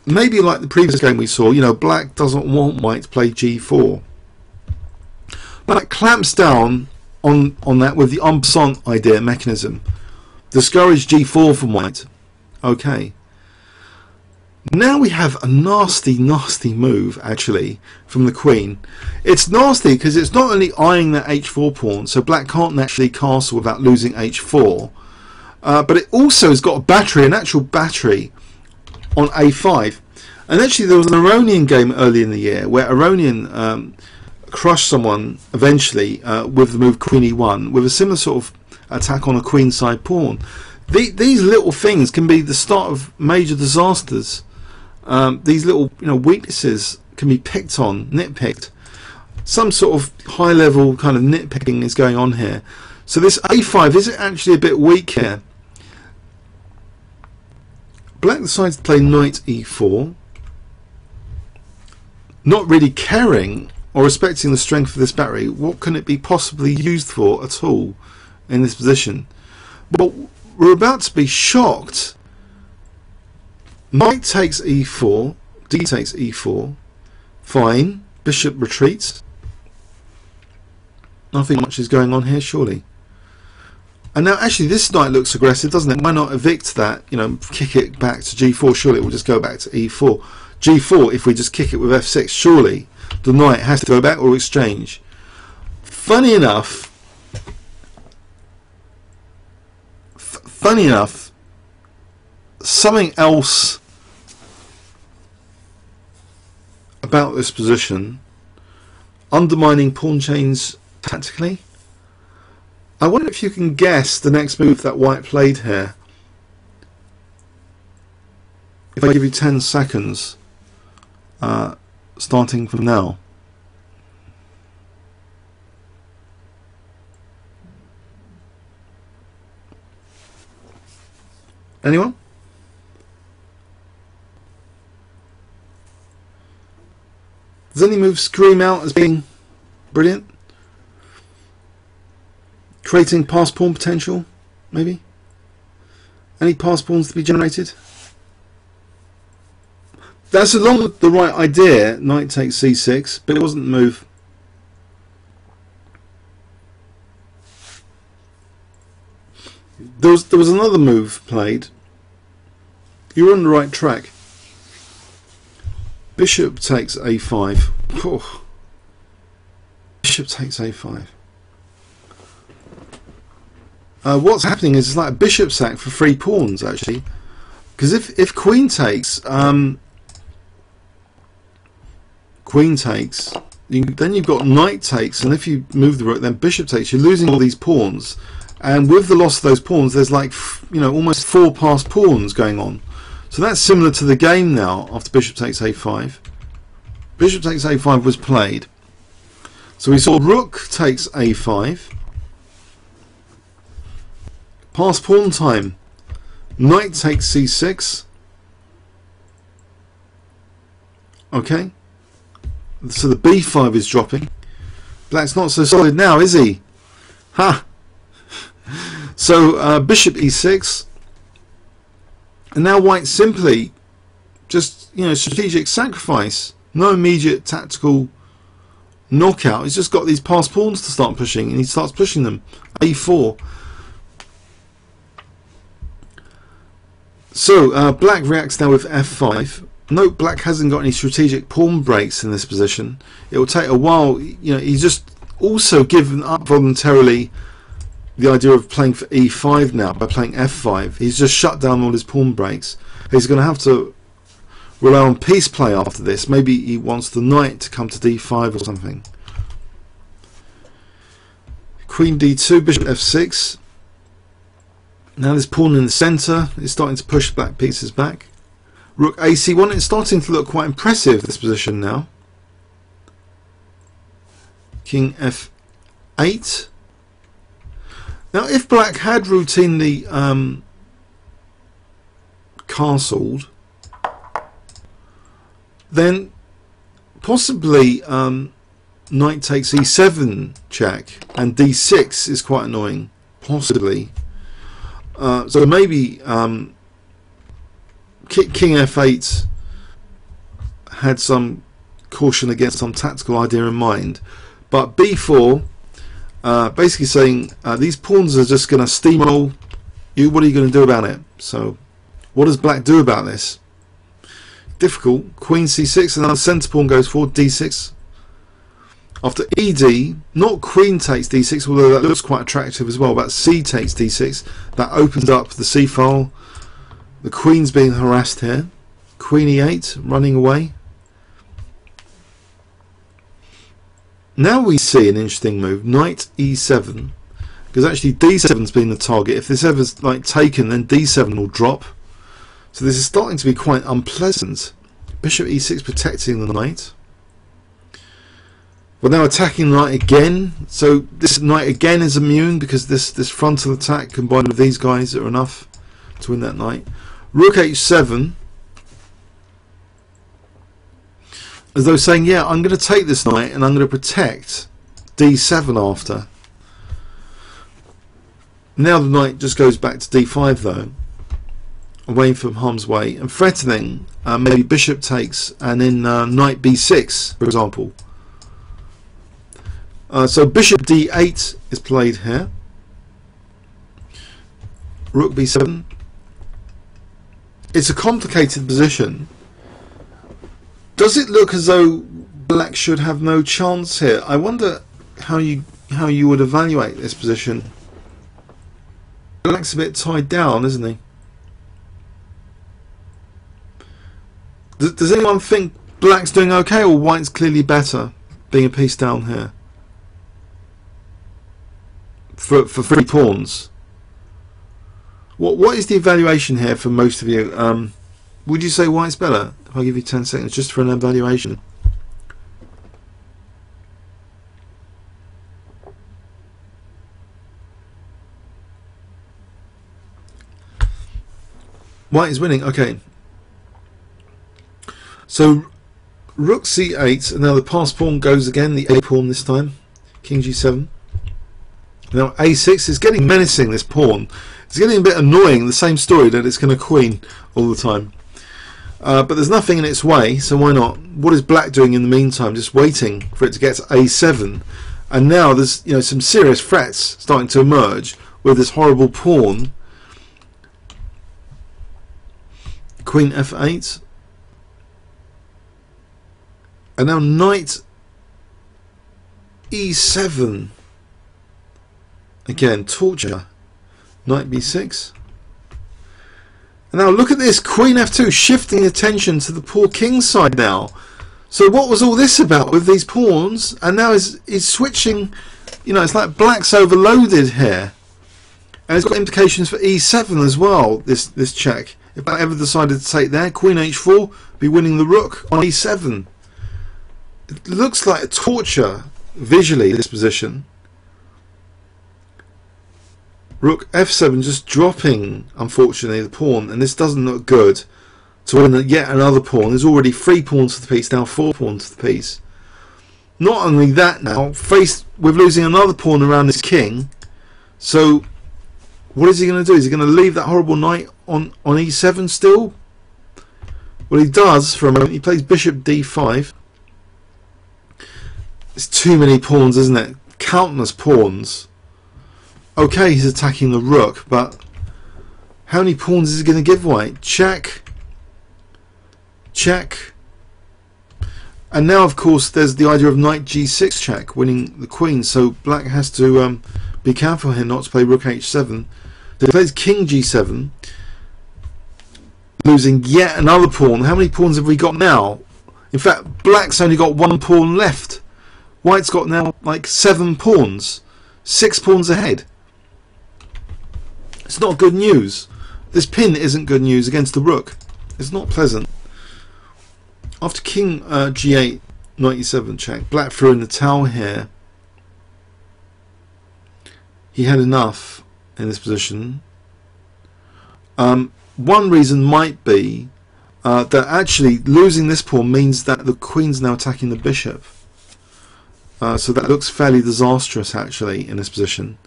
maybe like the previous game we saw, you know, black doesn't want white to play g4. Black clamps down on that with the en passant idea mechanism. Discourage g4 from white. Okay. Now we have a nasty move actually from the queen. It's nasty because it's not only eyeing that h4 pawn, so black can't naturally castle without losing h4, but it also has got a battery, an actual battery on a5. And actually there was an Aronian game early in the year where Aronian crushed someone eventually with the move queen e1 with a similar sort of attack on a queenside pawn. These little things can be the start of major disasters. These little, you know, weaknesses can be picked on, nitpicked. Some sort of high level kind of nitpicking is going on here. So this a5 is actually a bit weak here. Black decides to play knight e4, not really caring or respecting the strength of this battery. What can it be possibly used for at all in this position? But we're about to be shocked. Knight takes e4, d takes e4, fine, bishop retreats. Nothing much is going on here, surely. And now actually this knight looks aggressive, doesn't it? Why not evict that, you know, kick it back to g4? Surely it will just go back to e4. g4, if we just kick it with f6, surely the knight has to go back or exchange. Funny enough, something else about this position, undermining pawn chains tactically. I wonder if you can guess the next move that white played here. If I give you 10 seconds, starting from now. Anyone? Does any move scream out as being brilliant? Creating pass pawn potential, maybe? Any pass pawns to be generated? That's along the right idea, knight takes c6, but it wasn't the move. There was another move played. You were on the right track. Bishop takes a5. Oh. Bishop takes a5. What's happening is it's like a bishop sack for 3 pawns actually, because if queen takes, then you've got knight takes, and if you move the rook, then bishop takes. You're losing all these pawns, and with the loss of those pawns, there's like, you know, almost 4 passed pawns going on. So that's similar to the game now. After bishop takes a5, bishop takes a5 was played. So we saw rook takes a5. Pass pawn time. Knight takes c6. Okay. So the b5 is dropping. Black's not so solid now, is he? Ha! So bishop e6. And now white simply just, you know, strategic sacrifice. No immediate tactical knockout. He's just got these passed pawns to start pushing, and he starts pushing them. a4. So black reacts now with f5. Note black hasn't got any strategic pawn breaks in this position. It will take a while. You know, he's just also given up voluntarily the idea of playing for e5 now by playing f5. He's just shut down all his pawn breaks. He's going to have to rely on piece play after this. Maybe he wants the knight to come to d5 or something. Queen d2, bishop f6. Now this pawn in the centre is starting to push black pieces back. Rook ac1, it's starting to look quite impressive, this position now. King f8. Now if black had routinely castled, then possibly knight takes e7 check, and d6 is quite annoying, possibly. So maybe king f8 had some caution against some tactical idea in mind, but b4 basically saying these pawns are just going to steamroll you. What are you going to do about it? So what does black do about this? Difficult. Queen c6, another centre pawn goes forward, d6. After ed, not queen takes d6, although that looks quite attractive as well, but c takes d6. That opens up the c file. The queen's being harassed here. Queen e8, running away. Now we see an interesting move, knight e7, because actually d7's been the target. If this ever's like taken, then d7 will drop. So this is starting to be quite unpleasant. Bishop e6 protecting the knight. We're now attacking the knight again. So this knight again is immune because this frontal attack combined with these guys are enough to win that knight. Rook h7. As though saying, yeah, I'm going to take this knight and I'm going to protect d7 after. Now the knight just goes back to d5 though, away from harm's way, and threatening maybe bishop takes and then knight b6, for example. So bishop d8 is played here. Rook b7. It's a complicated position. Does it look as though black should have no chance here? I wonder how you would evaluate this position. Black's a bit tied down, isn't he? Does anyone think black's doing okay, or white's clearly better, being a piece down here for 3 pawns? What is the evaluation here for most of you? Would you say white's better? If I give you 10 seconds just for an evaluation. White is winning. Okay. So rook c8, and now the pass pawn goes again, the a pawn this time. King g7. Now a6 is getting menacing, this pawn. It's getting a bit annoying, the same story that it's going to queen all the time. But there's nothing in its way, so why not? What is black doing in the meantime? Just waiting for it to get to a7. And now there's some serious threats starting to emerge with this horrible pawn. Queen f8. And now knight e7. Again, torture. Knight b6. And now look at this, queen f2, shifting attention to the poor king's side now. So what was all this about with these pawns? And now he's switching, it's like black's overloaded here. And it's got implications for e7 as well, this check. If black ever decided to take there, queen h4, be winning the rook on e7. It looks like a torture visually, this position. Rook f7 just dropping, unfortunately, the pawn, and this doesn't look good. To win yet another pawn. There's already 3 pawns to the piece, now 4 pawns to the piece. Not only that, now faced with losing another pawn around this king. So what is he going to do? Is he going to leave that horrible knight on e7 still? Well, he does for a moment. He plays bishop d5. It's too many pawns, isn't it? Countless pawns. Okay, he's attacking the rook, but how many pawns is he going to give white? Check. Check. And now, of course, there's the idea of knight g6 check, winning the queen. So black has to be careful here not to play rook h7. So he plays king g7, losing yet another pawn. How many pawns have we got now? In fact, black's only got 1 pawn left. White's got now like 7 pawns. 6 pawns ahead. It's not good news. This pin isn't good news against the rook. It's not pleasant. After king g8, knight e7 check, black threw in the towel here. He had enough in this position. One reason might be that actually losing this pawn means that the queen's now attacking the bishop. So that looks fairly disastrous actually in this position.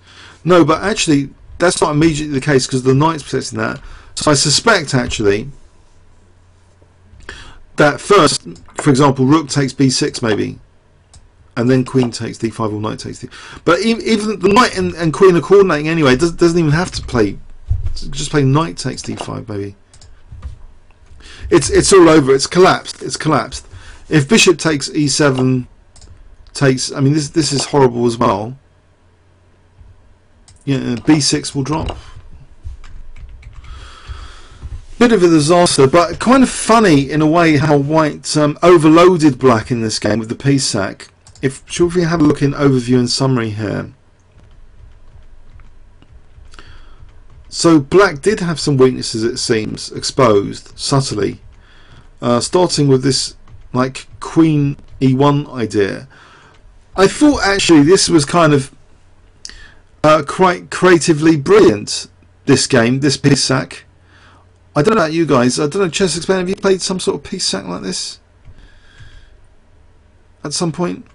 No, but actually that's not immediately the case because the knight's protecting that. So I suspect actually that first, for example, rook takes b6 maybe, and then queen takes d5 or knight takes d. But even the knight and queen are coordinating anyway. It doesn't even have to play. Just play knight takes d5 maybe. It's all over. It's collapsed. It's collapsed. If bishop takes e7 takes, I mean this is horrible as well. Yeah, b6 will drop. Bit of a disaster, but kind of funny in a way how white overloaded black in this game with the piece sack. Should we have a look in overview and summary here? So black did have some weaknesses, it seems, exposed subtly, starting with this like queen e1 idea. I thought actually this was kind of quite creatively brilliant, this game, this piece sack. I don't know about you guys. I don't know, Chess Explainer, have you played some sort of piece sack like this at some point?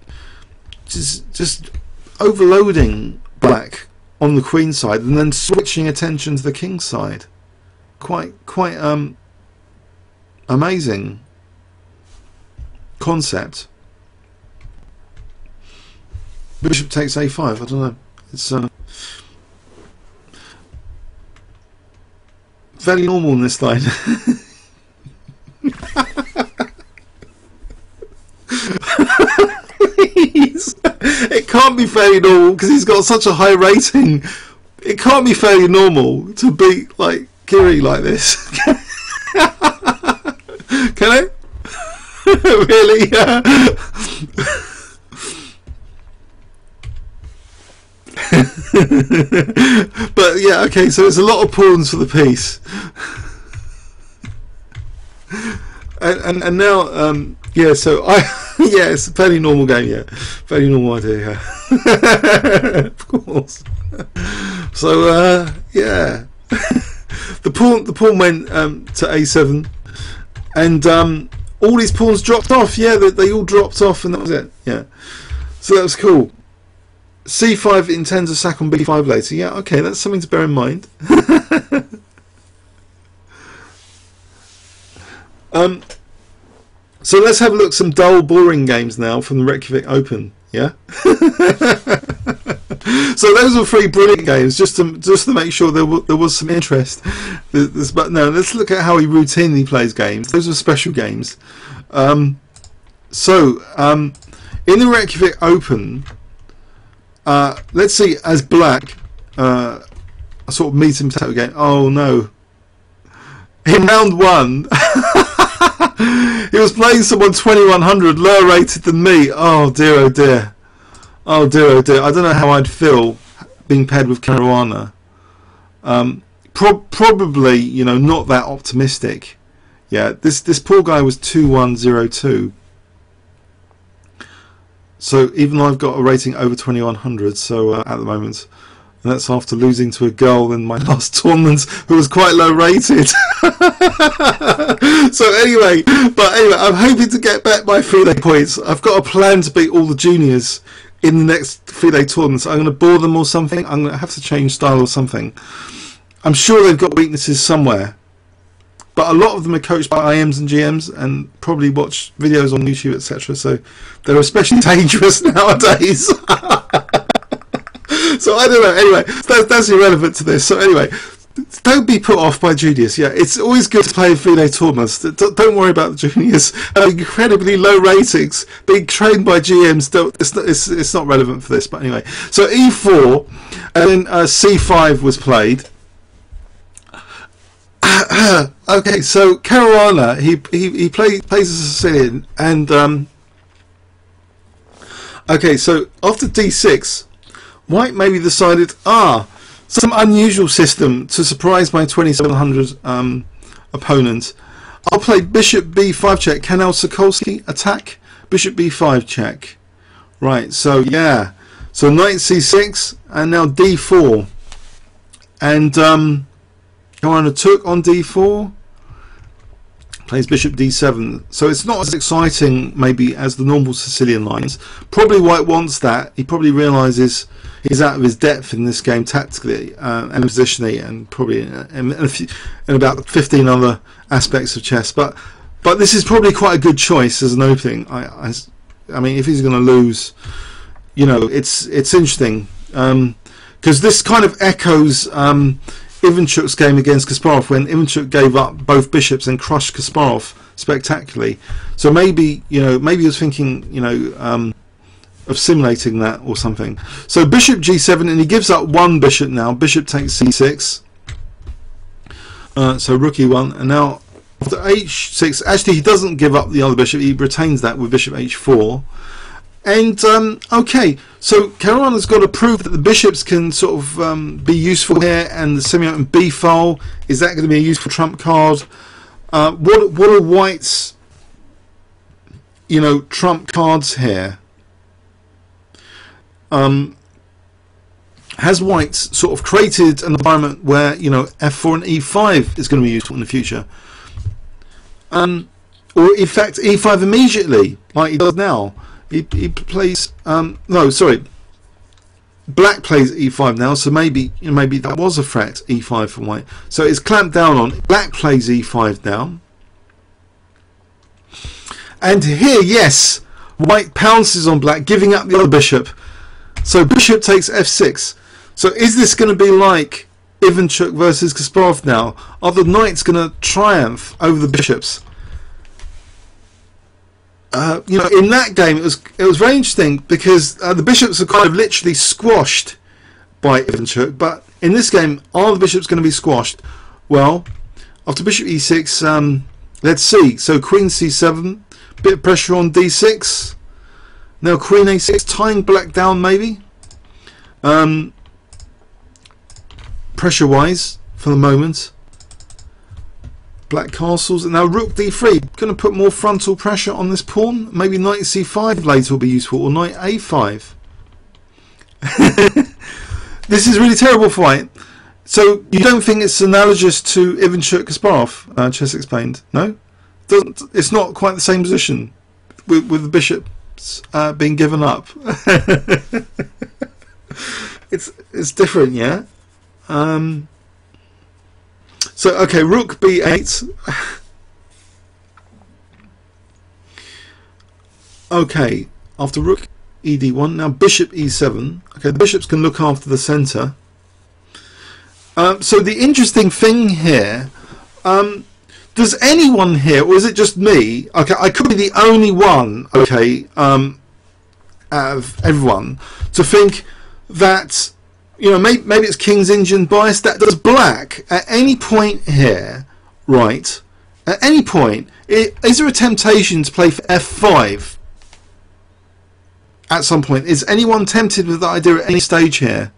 Just overloading black on the queen side and then switching attention to the king side. Quite amazing concept. Bishop takes a5. I don't know. It's fairly normal in this line. It can't be fairly normal because he's got such a high rating. It can't be fairly normal to beat like Giri like this. Can it? Really? But yeah, okay, so it's a lot of pawns for the piece. and now yeah, so yeah, it's a fairly normal game, yeah, fairly normal idea, yeah. Of course. So yeah, the pawn went to a7, and all these pawns dropped off. Yeah, they all dropped off, and that was it. Yeah, so that was cool. c5 intends a sack on b5 later. Yeah, okay, that's something to bear in mind. So let's have a look at some dull, boring games now from the Reykjavik Open. Yeah. So those were 3 brilliant games, just to make sure there was some interest. But no, let's look at how he routinely plays games. Those are special games. In the Reykjavik Open, let's see, as black, a sort of meat and potato game. Oh no! In round 1. He was playing someone 2100 lower rated than me. Oh dear, oh dear, oh dear, oh dear. I don't know how I'd feel being paired with Caruana. Probably, you know, not that optimistic. Yeah, this poor guy was 2102. So even though I've got a rating over 2100, so at the moment. And that's after losing to a girl in my last tournament who was quite low rated. So anyway, I'm hoping to get back my FIDE points. I've got a plan to beat all the juniors in the next FIDE tournaments. I'm going to bore them or something. I'm going to have to change style or something. I'm sure they've got weaknesses somewhere, but a lot of them are coached by IMs and GMs and probably watch videos on YouTube, etc. So they're especially dangerous nowadays. So I don't know. Anyway, that's irrelevant to this. So anyway, don't be put off by juniors. Yeah, it's always good to play FIDE tournaments. Don't worry about the juniors. Incredibly low ratings, being trained by GMs. It's not relevant for this. But anyway, so e4, and then c5 was played. Okay, so Caruana, he plays as a Sicilian, and okay, so after d6. White maybe decided, some unusual system to surprise my 2700 opponent. I'll play bishop b5 check. Can El Sokolski attack? Bishop b5 check. Right, so yeah. So knight c6 and now d4. And Caruana took on d4. Plays bishop d7. So it's not as exciting maybe as the normal Sicilian lines. Probably White wants that. He probably realises he's out of his depth in this game tactically and positionally, and probably in about 15 other aspects of chess. But But this is probably quite a good choice as an opening. I mean, if he's going to lose, you know, it's interesting, because this kind of echoes Ivanchuk's game against Kasparov, when Ivanchuk gave up both bishops and crushed Kasparov spectacularly. So maybe, you know, maybe he was thinking, you know, of simulating that or something. So bishop g7, and he gives up one bishop now. Bishop takes c6. So rook e1, and now after h6, actually he doesn't give up the other bishop, he retains that with bishop h4. And okay, so Caruana's got to prove that the bishops can sort of be useful here, and the semi-open b file, is that going to be a useful trump card? What are White's, you know, trump cards here? Has White sort of created an environment where, you know, f4 and e5 is going to be useful in the future? Or in fact e5 immediately, like he does now. He plays no, sorry, Black plays e5 now, so maybe, you know, maybe that was a threat, e5 for White. So it's clamped down on. Black plays e5 now, and here, yes, White pounces on Black, giving up the other bishop. So bishop takes f6. So is this going to be like Ivanchuk versus Kasparov now? Are the knights going to triumph over the bishops? You know, in that game it was very interesting, because the bishops are kind of literally squashed by Ivanchuk, but in this game, are the bishops going to be squashed? Well, after bishop e6, let's see. So queen c7, bit of pressure on d6. Now queen a6, tying Black down maybe. Pressure wise for the moment. Black castles, and now rook d3, going to put more frontal pressure on this pawn. Maybe knight c5 later will be useful, or knight a5. This is really terrible for White. So you don't think it's analogous to Ivanchuk Kasparov, Chess Explained? No, it's not quite the same position with the bishops being given up. It's different, yeah. So okay, rook b8. Okay, after rook ed1, now bishop e7. Okay, the bishops can look after the center. So the interesting thing here, does anyone here, or is it just me? Okay, I could be the only one, okay, out of everyone, to think that, you know, maybe it's King's Indian bias, that does Black at any point here, right? At any point, is there a temptation to play for f5 at some point? Is anyone tempted with that idea at any stage here?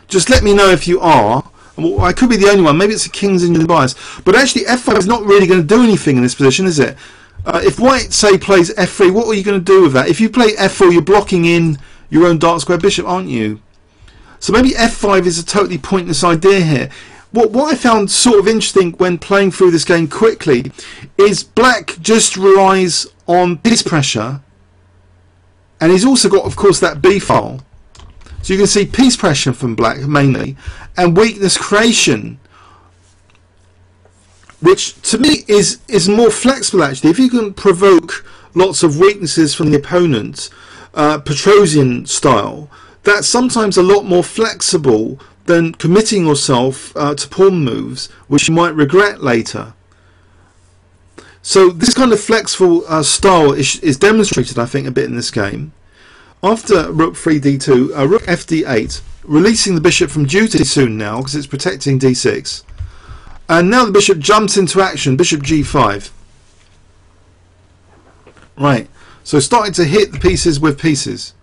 Just let me know if you are. Well, I could be the only one. Maybe it's a King's Indian bias, but actually f5 is not really going to do anything in this position, is it? If White, say, plays f3, what are you going to do with that? If you play f4, you're blocking in your own dark square bishop, aren't you? So maybe f5 is a totally pointless idea here. What I found sort of interesting when playing through this game quickly is Black just relies on piece pressure, and he's also got, of course, that b file. So you can see piece pressure from Black mainly, and weakness creation, which to me is more flexible actually. If you can provoke lots of weaknesses from the opponent, Petrosian style, that's sometimes a lot more flexible than committing yourself to pawn moves which you might regret later. So this kind of flexible style is demonstrated, I think, a bit in this game. After rook 3d2, rook fd8, releasing the bishop from duty soon now because it's protecting d6. And now the bishop jumps into action, bishop g5. Right, so starting to hit the pieces with pieces.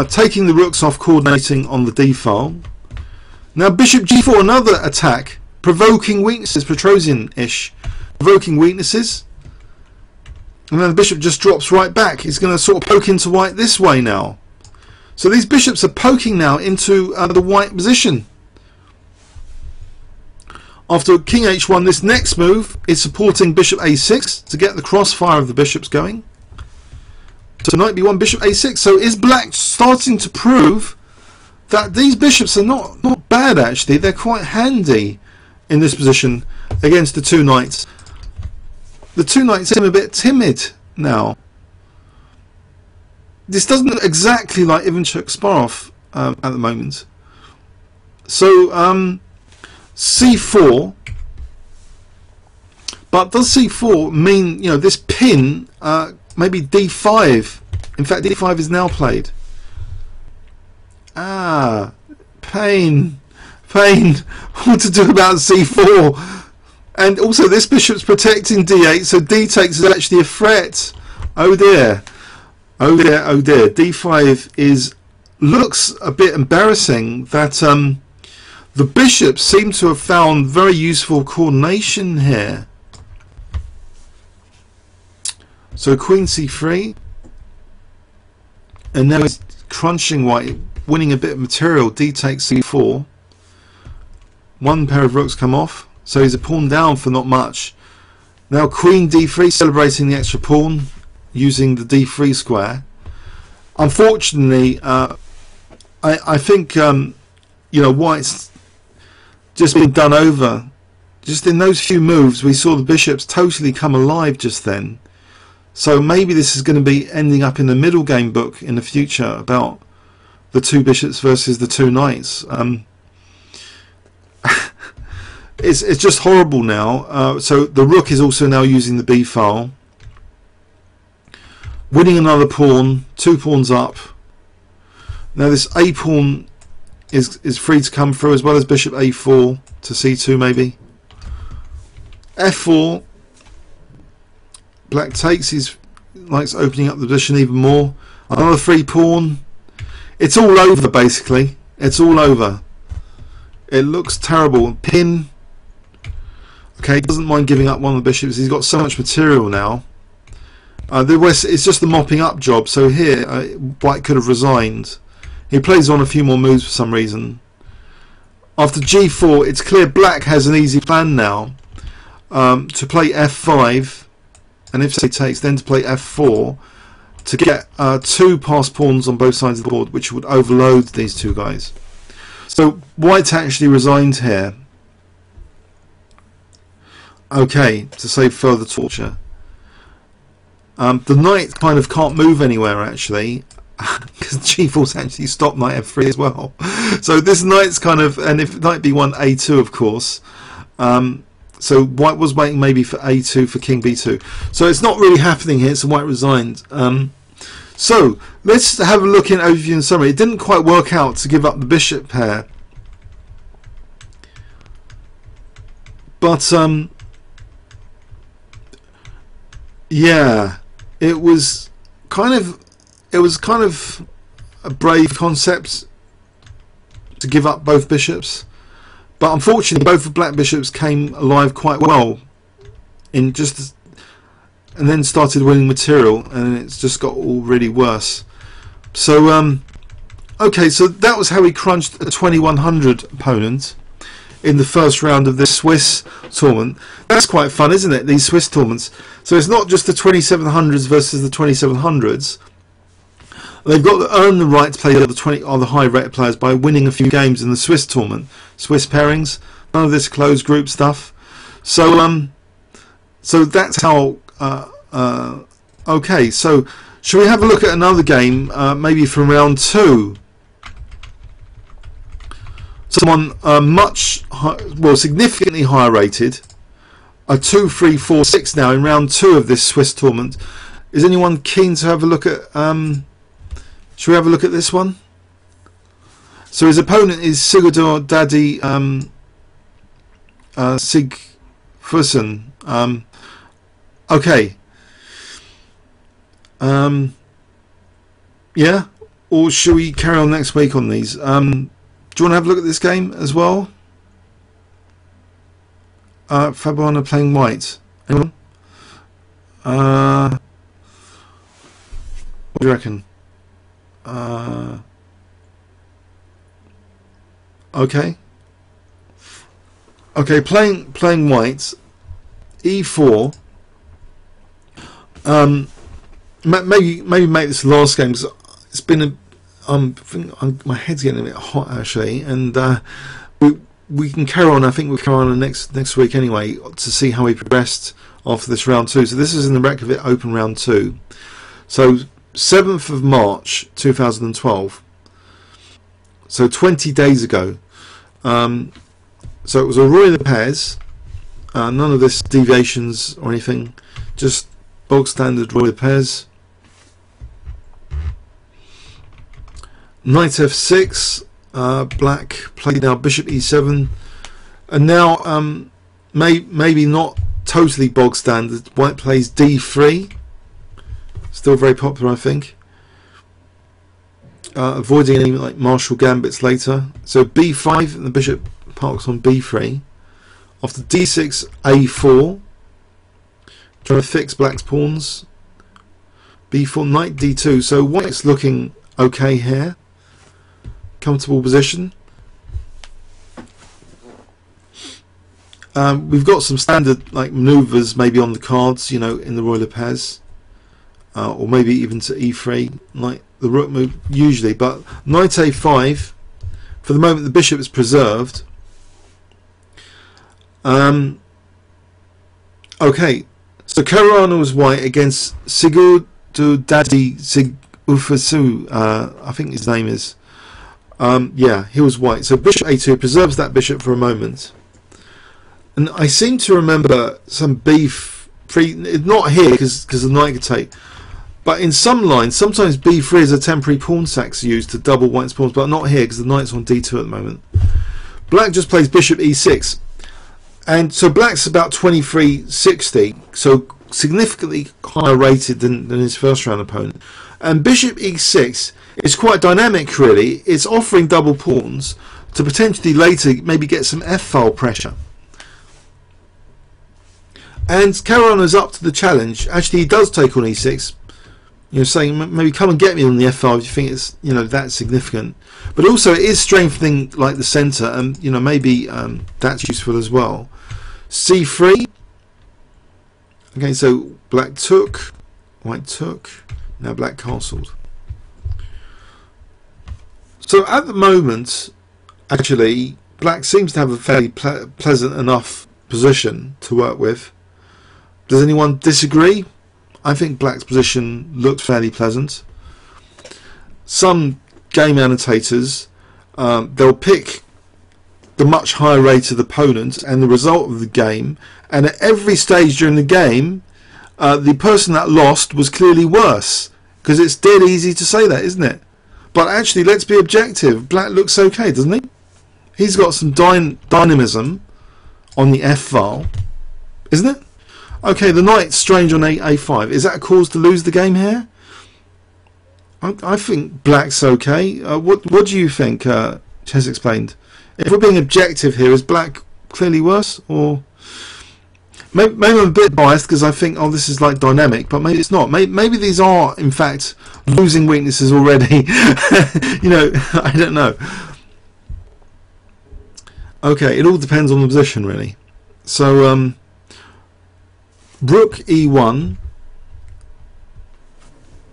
Taking the rooks off, coordinating on the d file. Now bishop g4, another attack, provoking weaknesses, Petrosian-ish, provoking weaknesses. And then the bishop just drops right back. He's going to sort of poke into White this way now. So these bishops are poking now into the White position. After king h1, this next move is supporting bishop a6 to get the crossfire of the bishops going. So knight b1, bishop a6. So is Black starting to prove that these bishops are not bad actually? They're quite handy in this position against the two knights. the two knights seem a bit timid now. This doesn't look exactly like Ivanchuk Sparov at the moment. So c4, but does c4 mean, you know, this pin, maybe d5? In fact, d5 is now played. Pain. What to do about c4? And also this bishop's protecting d8, so d takes is actually a threat. Oh dear. Oh dear, oh dear. d5 looks a bit embarrassing. That the bishops seem to have found very useful coordination here. So queen c3, and now he's crunching white, winning a bit of material. D takes c4. One pair of rooks come off, so he's a pawn down for not much. Now queen d3, celebrating the extra pawn using the d3 square. Unfortunately, I think you know, white's just been done over. Just in those few moves, we saw the bishops totally come alive just then. So maybe this is going to be ending up in the middle game book in the future about the two bishops versus the two knights. It's just horrible now. So the rook is also now using the b file, winning another pawn, 2 pawns up. Now this a pawn is free to come through, as well as bishop a4 to c2 maybe. f4. Black takes, he likes opening up the position even more. Another free pawn. It's all over basically. It's all over. It looks terrible. Pin. Okay, he doesn't mind giving up one of the bishops. He's got so much material now. The West, it's just the mopping up job. So here, White could have resigned. He plays on a few more moves for some reason. After g4, it's clear Black has an easy plan now to play f5. And if he takes, then to play f4 to get 2 passed pawns on both sides of the board, which would overload these two guys. So White actually resigned here. Okay, to save further torture. The knight kind of can't move anywhere actually, because g4's actually stopped knight f3 as well. So this knight's kind of, and if knight b1, a2 of course. So White was waiting maybe for a2 for king b2. So it's not really happening here, so White resigned. So let's have a look in overview and summary. It didn't quite work out to give up the bishop pair. But yeah, it was kind of a brave concept to give up both bishops. But unfortunately, both the black bishops came alive quite well, and then started winning material, and it's just got all really worse. So, okay, so that was how he crunched a 2100 opponent in the first round of this Swiss tournament. That's quite fun, isn't it? These Swiss tournaments. So it's not just the 2700s versus the 2700s. They've got to earn the right to play the high-rated players by winning a few games in the Swiss tournament. Swiss pairings, none of this closed group stuff. So, so that's how. Okay, so shall we have a look at another game, maybe from round 2? Someone significantly higher rated, a 2, 3, 4, 6 now in round 2 of this Swiss tournament. Is anyone keen to have a look at? Shall we have a look at this one? So his opponent is Sigurdur Daddy Sigfusson. Okay. Yeah? Or shall we carry on next week on these? Do you want to have a look at this game as well? Fabiano playing white. Anyone? What do you reckon? Okay. Okay, playing white. E4. Maybe make this the last game, because it's been my head's getting a bit hot actually, and we can carry on. I think we'll carry on next week anyway to see how he progressed after this round 2. So this is in the Reykjavik Open round 2. So 7th of March 2012. So 20 days ago. So it was a Roy Lopez. None of this deviations or anything. Just bog standard Roy Lopez. Knight f6. Black played now bishop e7. And now maybe not totally bog standard. White plays d3. Still very popular, I think. Avoiding any like martial gambits later. So b5 and the bishop parks on b3. After d6, a4. Trying to fix black's pawns. b4, knight d2. So white's looking okay here. Comfortable position. We've got some standard like maneuvers maybe on the cards, you know, in the Roy Lopez, or maybe even to e3, like the rook move usually. But knight a5. For the moment, the bishop is preserved. Okay, so Caruana was white against Sigurd Daddy Sigufasu. I think his name is. Yeah, he was white. So bishop a2 preserves that bishop for a moment. And I seem to remember some beef, not here because the knight could take, but in some lines, sometimes b3 is a temporary pawn sack used to double white's pawns, but not here because the knight's on d2 at the moment. Black just plays bishop e6, and so black's about 2360, so significantly higher rated than his first round opponent. And bishop e6 is quite dynamic, really. It's offering double pawns to potentially later maybe get some f-file pressure. And Caruana's up to the challenge. Actually, he does take on e6. You know, saying maybe come and get me on the f5 if you think it's, you know, that significant. But also it is strengthening like the centre, and you know, maybe that's useful as well. c3. Okay, so black took, white took. Now black castled. So at the moment, actually, black seems to have a fairly pleasant enough position to work with. Does anyone disagree? I think black's position looked fairly pleasant. Some game annotators, they'll pick the much higher rated opponent and the result of the game, and at every stage during the game, the person that lost was clearly worse, because it's dead easy to say that, isn't it? But actually, let's be objective. Black looks okay, doesn't he? He's got some dynamism on the f-file, isn't it? Okay, the knight's strange on a5. Is that a cause to lose the game here? I think black's okay. What do you think, Ches explained? If we're being objective here, is black clearly worse? Or maybe I'm a bit biased because I think, oh, this is like dynamic, but maybe it's not. Maybe these are, in fact, losing weaknesses already. You know, I don't know. Okay, it all depends on the position, really. So, rook e1.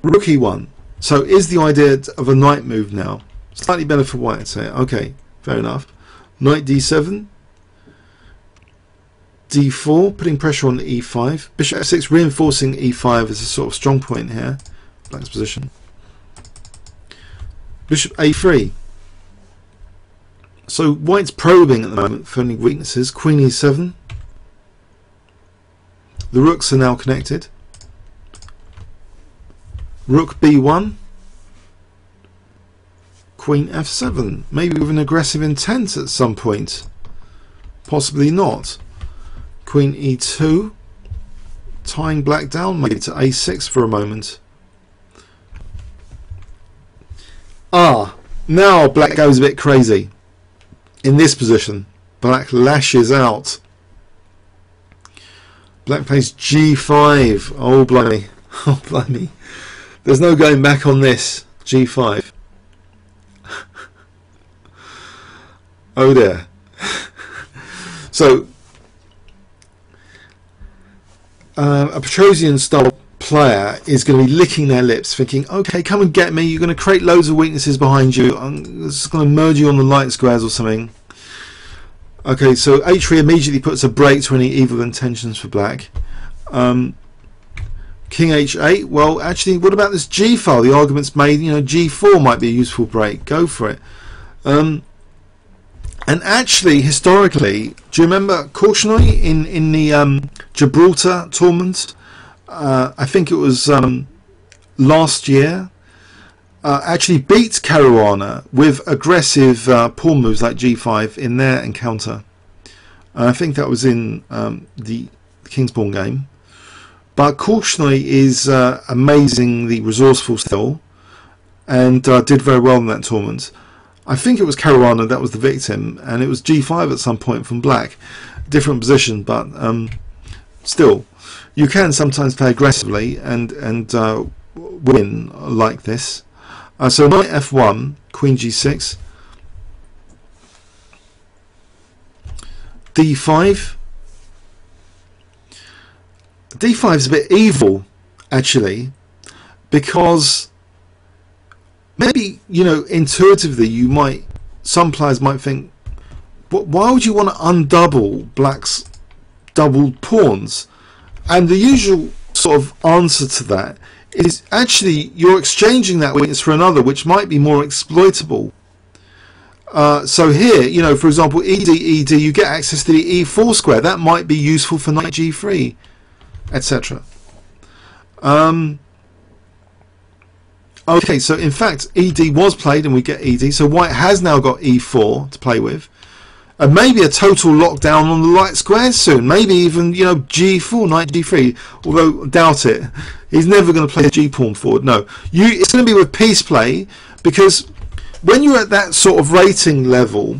Rook e1. So is the idea of a knight move now? Slightly better for white, I'd say. Okay, fair enough. Knight d7. d4, putting pressure on the e5. Bishop f6, reinforcing e5 as a sort of strong point here. Black's position. Bishop a3. So white's probing at the moment for any weaknesses. Queen e7. The rooks are now connected. Rook b1. Queen f7. Maybe with an aggressive intent at some point. Possibly not. Queen e2. Tying black down maybe to a6 for a moment. Now black goes a bit crazy. In this position, black lashes out. Black plays g5. Oh, blimey. Oh, blimey. There's no going back on this. g5. Oh, dear. So, a Petrosian style player is going to be licking their lips, thinking, okay, come and get me. You're going to create loads of weaknesses behind you. I'm just going to merge you on the light squares or something. Okay, so h3 immediately puts a break to any evil intentions for black. King h8. Well, actually, what about this g file? The argument's made, you know, g4 might be a useful break. Go for it. And actually, historically, do you remember Korchnoi in the Gibraltar tournament? I think it was last year. Actually beat Caruana with aggressive pawn moves like g5 in their encounter. I think that was in the King's Pawn game. But Korchnoi is amazingly resourceful still, and did very well in that tournament. I think it was Caruana that was the victim, and it was g5 at some point from black. Different position, but still, you can sometimes play aggressively and win like this. So knight f1, queen g6, d5. d5 is a bit evil, actually, because maybe, you know, intuitively some players might think, why would you want to undouble black's doubled pawns? And the usual sort of answer to that is actually you're exchanging that weakness for another which might be more exploitable. So here, you know, for example, ed, you get access to the e4 square. That might be useful for knight g3, etc. Okay, so in fact ed was played and we get ed, so white has now got e4 to play with, and maybe a total lockdown on the light squares soon, maybe even, you know, g4, knight g3, although doubt it. He's never going to play a g pawn forward. No, it's going to be with piece play, because when you're at that sort of rating level,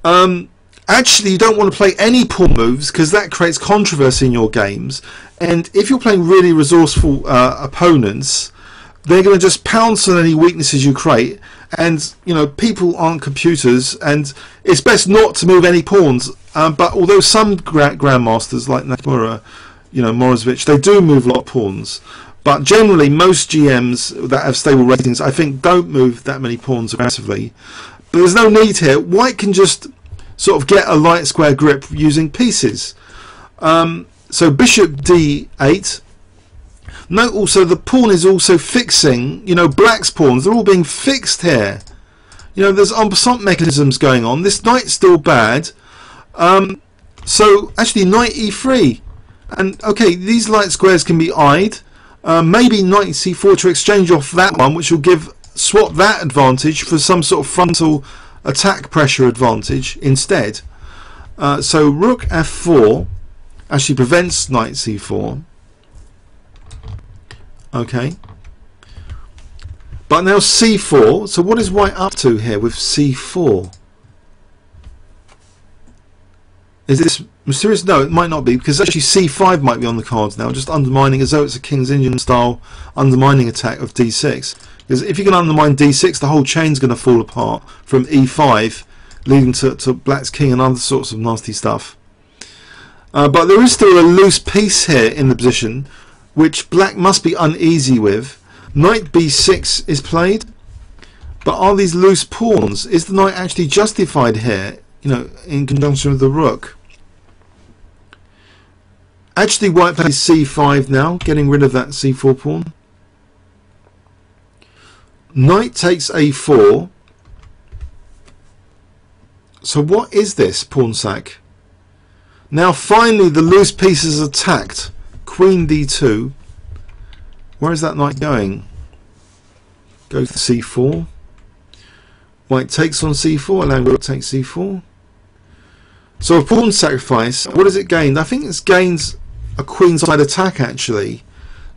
actually you don't want to play any pawn moves, because that creates controversy in your games. And if you're playing really resourceful opponents, they're going to just pounce on any weaknesses you create. And, you know, people aren't computers, and it's best not to move any pawns. But although some grandmasters like Nakamura, you know, Morozevich, they do move a lot of pawns. But generally, most GMs that have stable ratings, I think, don't move that many pawns aggressively. But there's no need here. White can just sort of get a light square grip using pieces. So bishop d8. Note also the pawn is also fixing, you know, black's pawns. They're all being fixed here. You know, there's en passant mechanisms going on. This knight's still bad. So actually knight e3. And okay, these light squares can be eyed. Maybe knight c4 to exchange off that one, which will swap that advantage for some sort of frontal attack pressure advantage instead. So rook f4 actually prevents knight c4. Okay, but now c4. So what is white up to here with c4? Is this mysterious? No, it might not be, because actually c5 might be on the cards now, just undermining, as though it's a King's Indian style undermining attack of d6. Because if you can undermine d6, the whole chain's going to fall apart from e5, leading to black's king and other sorts of nasty stuff. But there is still a loose piece here in the position, which black must be uneasy with. Knight b6 is played, but are these loose pawns? Is the knight actually justified here, you know, in conjunction with the rook? Actually, white plays c5 now, getting rid of that c4 pawn. Knight takes a4. So what is this pawn sack? Now finally the loose piece is attacked. Queen d2. Where is that knight going? Goes to c4. White takes on c4, allowing rook takes c4. So a pawn sacrifice. What has it gained? I think it gains a queenside attack actually.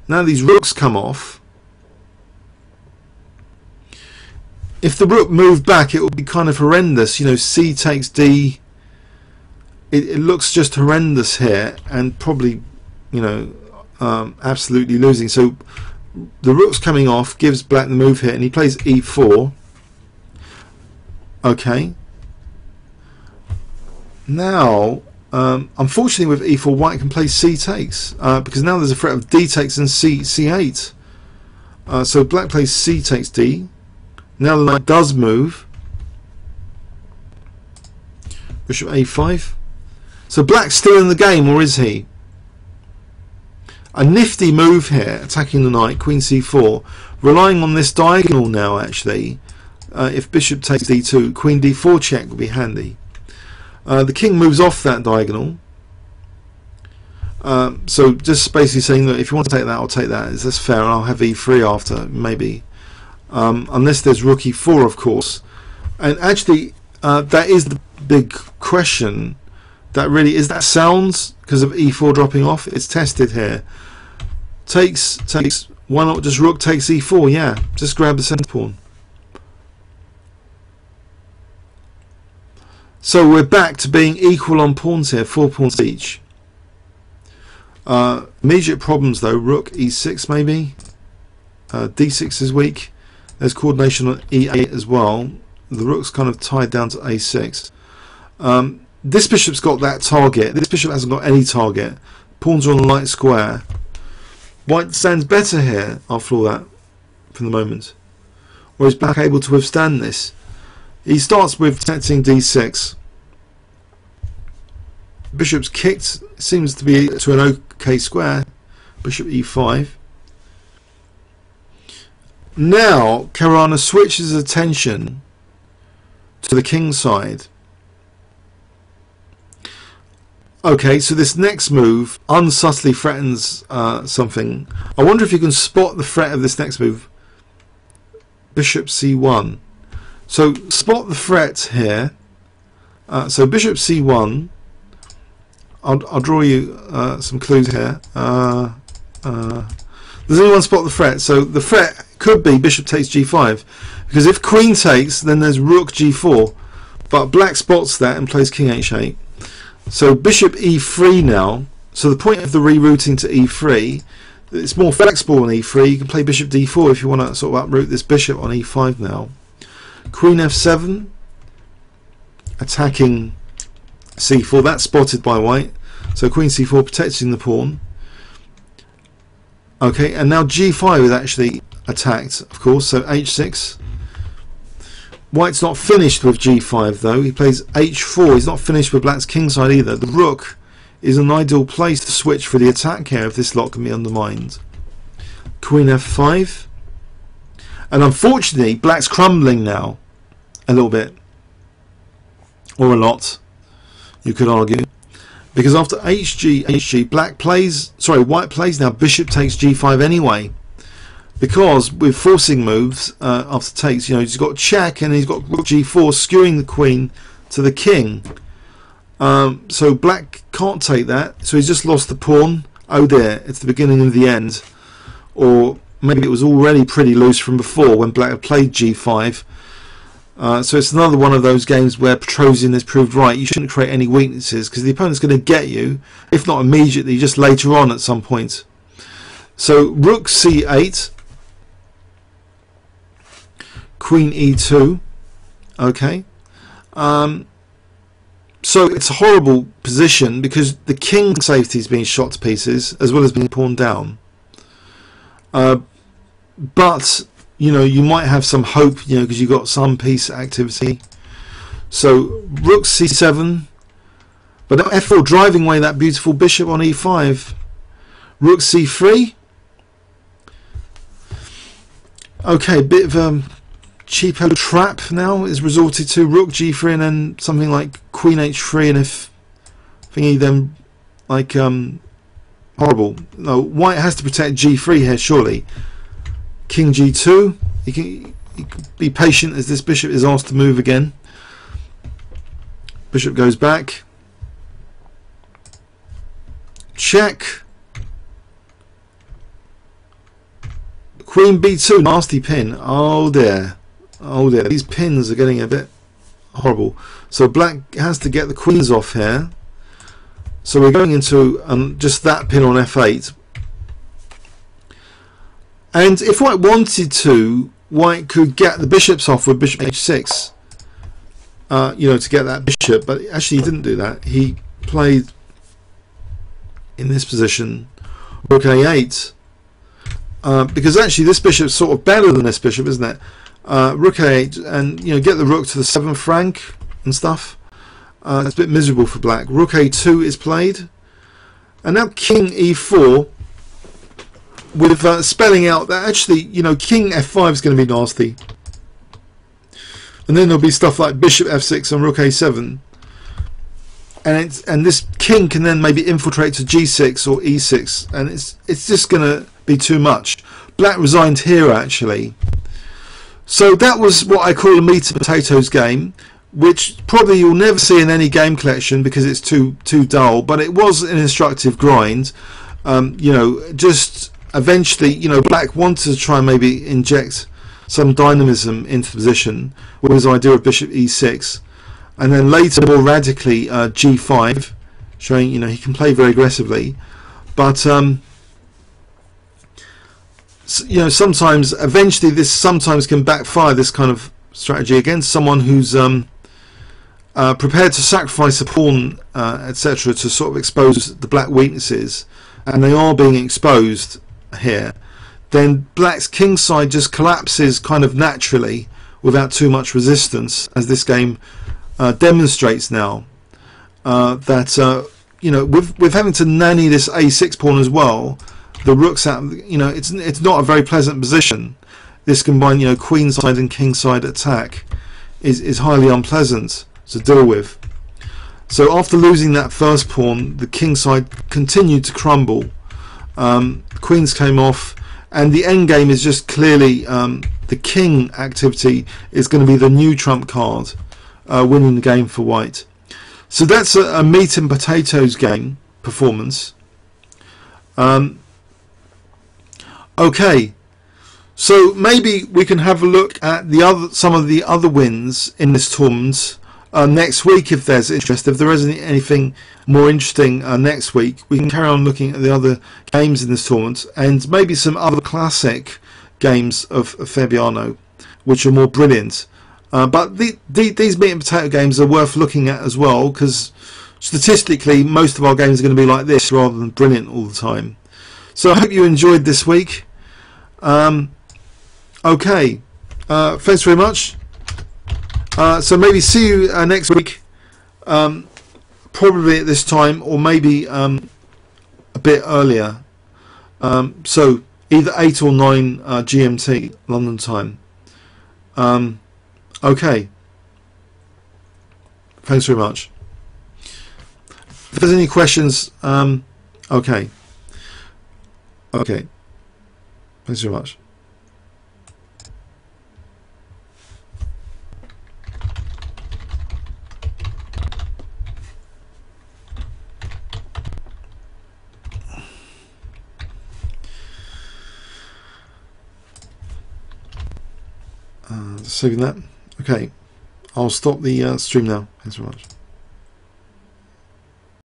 Now these rooks come off. If the rook moved back, it would be kind of horrendous. You know, c takes d. It looks just horrendous here, and probably, you know, absolutely losing. So the rook's coming off, gives black the move here, and he plays e4. Okay. Now, unfortunately with e4, white can play c takes, because now there's a threat of d takes and c8. So black plays c takes d. Now the knight does move. Bishop a5. So black's still in the game, or is he? a nifty move here, attacking the knight, queen c4, relying on this diagonal now actually. If bishop takes d2, queen d4 check would be handy. The king moves off that diagonal. So just basically saying that if you want to take that, I'll take that. That's fair, and I'll have e3 after, maybe. Unless there's rook e4, of course. And actually, that is the big question. That really is that sounds because of e4 dropping off. It's tested here. Takes. Why not just rook takes e4? Yeah, just grab the centre pawn. So we're back to being equal on pawns here, 4 pawns each. Immediate problems though. Rook e6 maybe. d6 is weak. There's coordination on e8 as well. The rook's kind of tied down to a6. This bishop's got that target. This bishop hasn't got any target. Pawns are on the light square. White stands better here after all that for the moment. Or is black able to withstand this? He starts with protecting d6. Bishop's kicked. Seems to be to an okay square. Bishop e5. Now Caruana switches attention to the king side. Okay, so this next move unsubtly threatens something. I wonder if you can spot the threat of this next move. Bishop c1. So spot the threat here. So bishop c1. I'll draw you some clues here. Does anyone spot the threat? So the threat could be bishop takes g5, because if queen takes, then there's rook g4, but black spots that and plays king h8. So bishop e3 now. So the point of the rerouting to e3, it's more flexible on e3. You can play bishop d4 if you want to sort of uproot this bishop on e5 now. Queen f7, attacking c4. That's spotted by white. So queen c4 protecting the pawn. Okay, and now g5 is actually attacked, of course. So h6. White's not finished with g5 though. He plays h4. He's not finished with black's kingside either. The rook is an ideal place to switch for the attack here if this lock can be undermined. Queen f5. And unfortunately, black's crumbling now a little bit, or a lot, you could argue, because after hg, white plays now bishop takes g5 anyway, because with forcing moves after takes, you know, he's got check and he's got rook g4 skewing the queen to the king. So black can't take that, so he's just lost the pawn. Oh dear, it's the beginning of the end. Or maybe it was already pretty loose from before when black had played g5. So it's another one of those games where Petrosian has proved right. You shouldn't create any weaknesses because the opponent's going to get you, if not immediately, just later on at some point. So rook c8, queen e2. Okay. So it's a horrible position because the king safety is being shot to pieces as well as being pawned down. But you know, you might have some hope, you know, because you've got some piece activity. So rook c7, but f4 driving away that beautiful bishop on e5. Rook c3. Okay, bit of a cheapo trap now is resorted to. Rook g3 and then something like queen h3, and if thingy then like horrible. No, white has to protect g3 here surely. King g2. He can be patient as this bishop is asked to move again. Bishop goes back. Check. Queen b2, nasty pin. Oh dear. Oh dear. These pins are getting a bit horrible. So black has to get the queens off here. So we're going into just that pin on f8. And if white wanted to, white could get the bishops off with bishop h6, you know, to get that bishop, but actually he didn't do that. He played in this position rook a8, because actually this bishop's sort of better than this bishop, isn't it? Rook a8, and you know, get the rook to the 7th rank and stuff. It's a bit miserable for black. Rook a2 is played, and now king e4. with spelling out that actually, you know, king f5 is going to be nasty, and then there'll be stuff like bishop f6 and rook a7, and this king can then maybe infiltrate to g6 or e6, and it's just going to be too much. Black resigned here actually. So that was what I call a meat and potatoes game, which probably you'll never see in any game collection because it's too dull, but it was an instructive grind. You know, just eventually, you know, Black wanted to try and maybe inject some dynamism into the position with his idea of bishop e6, and then later more radically g5, showing, you know, he can play very aggressively, but you know, sometimes eventually this sometimes can backfire, this kind of strategy, against someone who's prepared to sacrifice a pawn, etc., to sort of expose the black weaknesses, and they are being exposed here. Then Black's king side just collapses kind of naturally without too much resistance, as this game demonstrates now. That you know, with having to nanny this a6 pawn as well, the rook's out. You know, it's not a very pleasant position. This combined, you know, queen side and king side attack is highly unpleasant to deal with. So after losing that first pawn, the king side continued to crumble. Queens came off, and the end game is just clearly the king activity is going to be the new trump card, winning the game for white. So that's a meat and potatoes game performance. Okay, so maybe we can have a look at some of the other wins in this tournament next week, if there's interest. If there isn't anything more interesting next week, we can carry on looking at the other games in this tournament, and maybe some other classic games of Fabiano which are more brilliant. But these meat and potato games are worth looking at as well, because statistically most of our games are going to be like this rather than brilliant all the time. So I hope you enjoyed this week. Okay, thanks very much. So maybe see you next week, probably at this time, or maybe a bit earlier. So either 8 or 9 GMT, London time. Okay, thanks very much. If there's any questions, okay, thanks very much. Saving that. Okay, I'll stop the stream now. Thanks very much.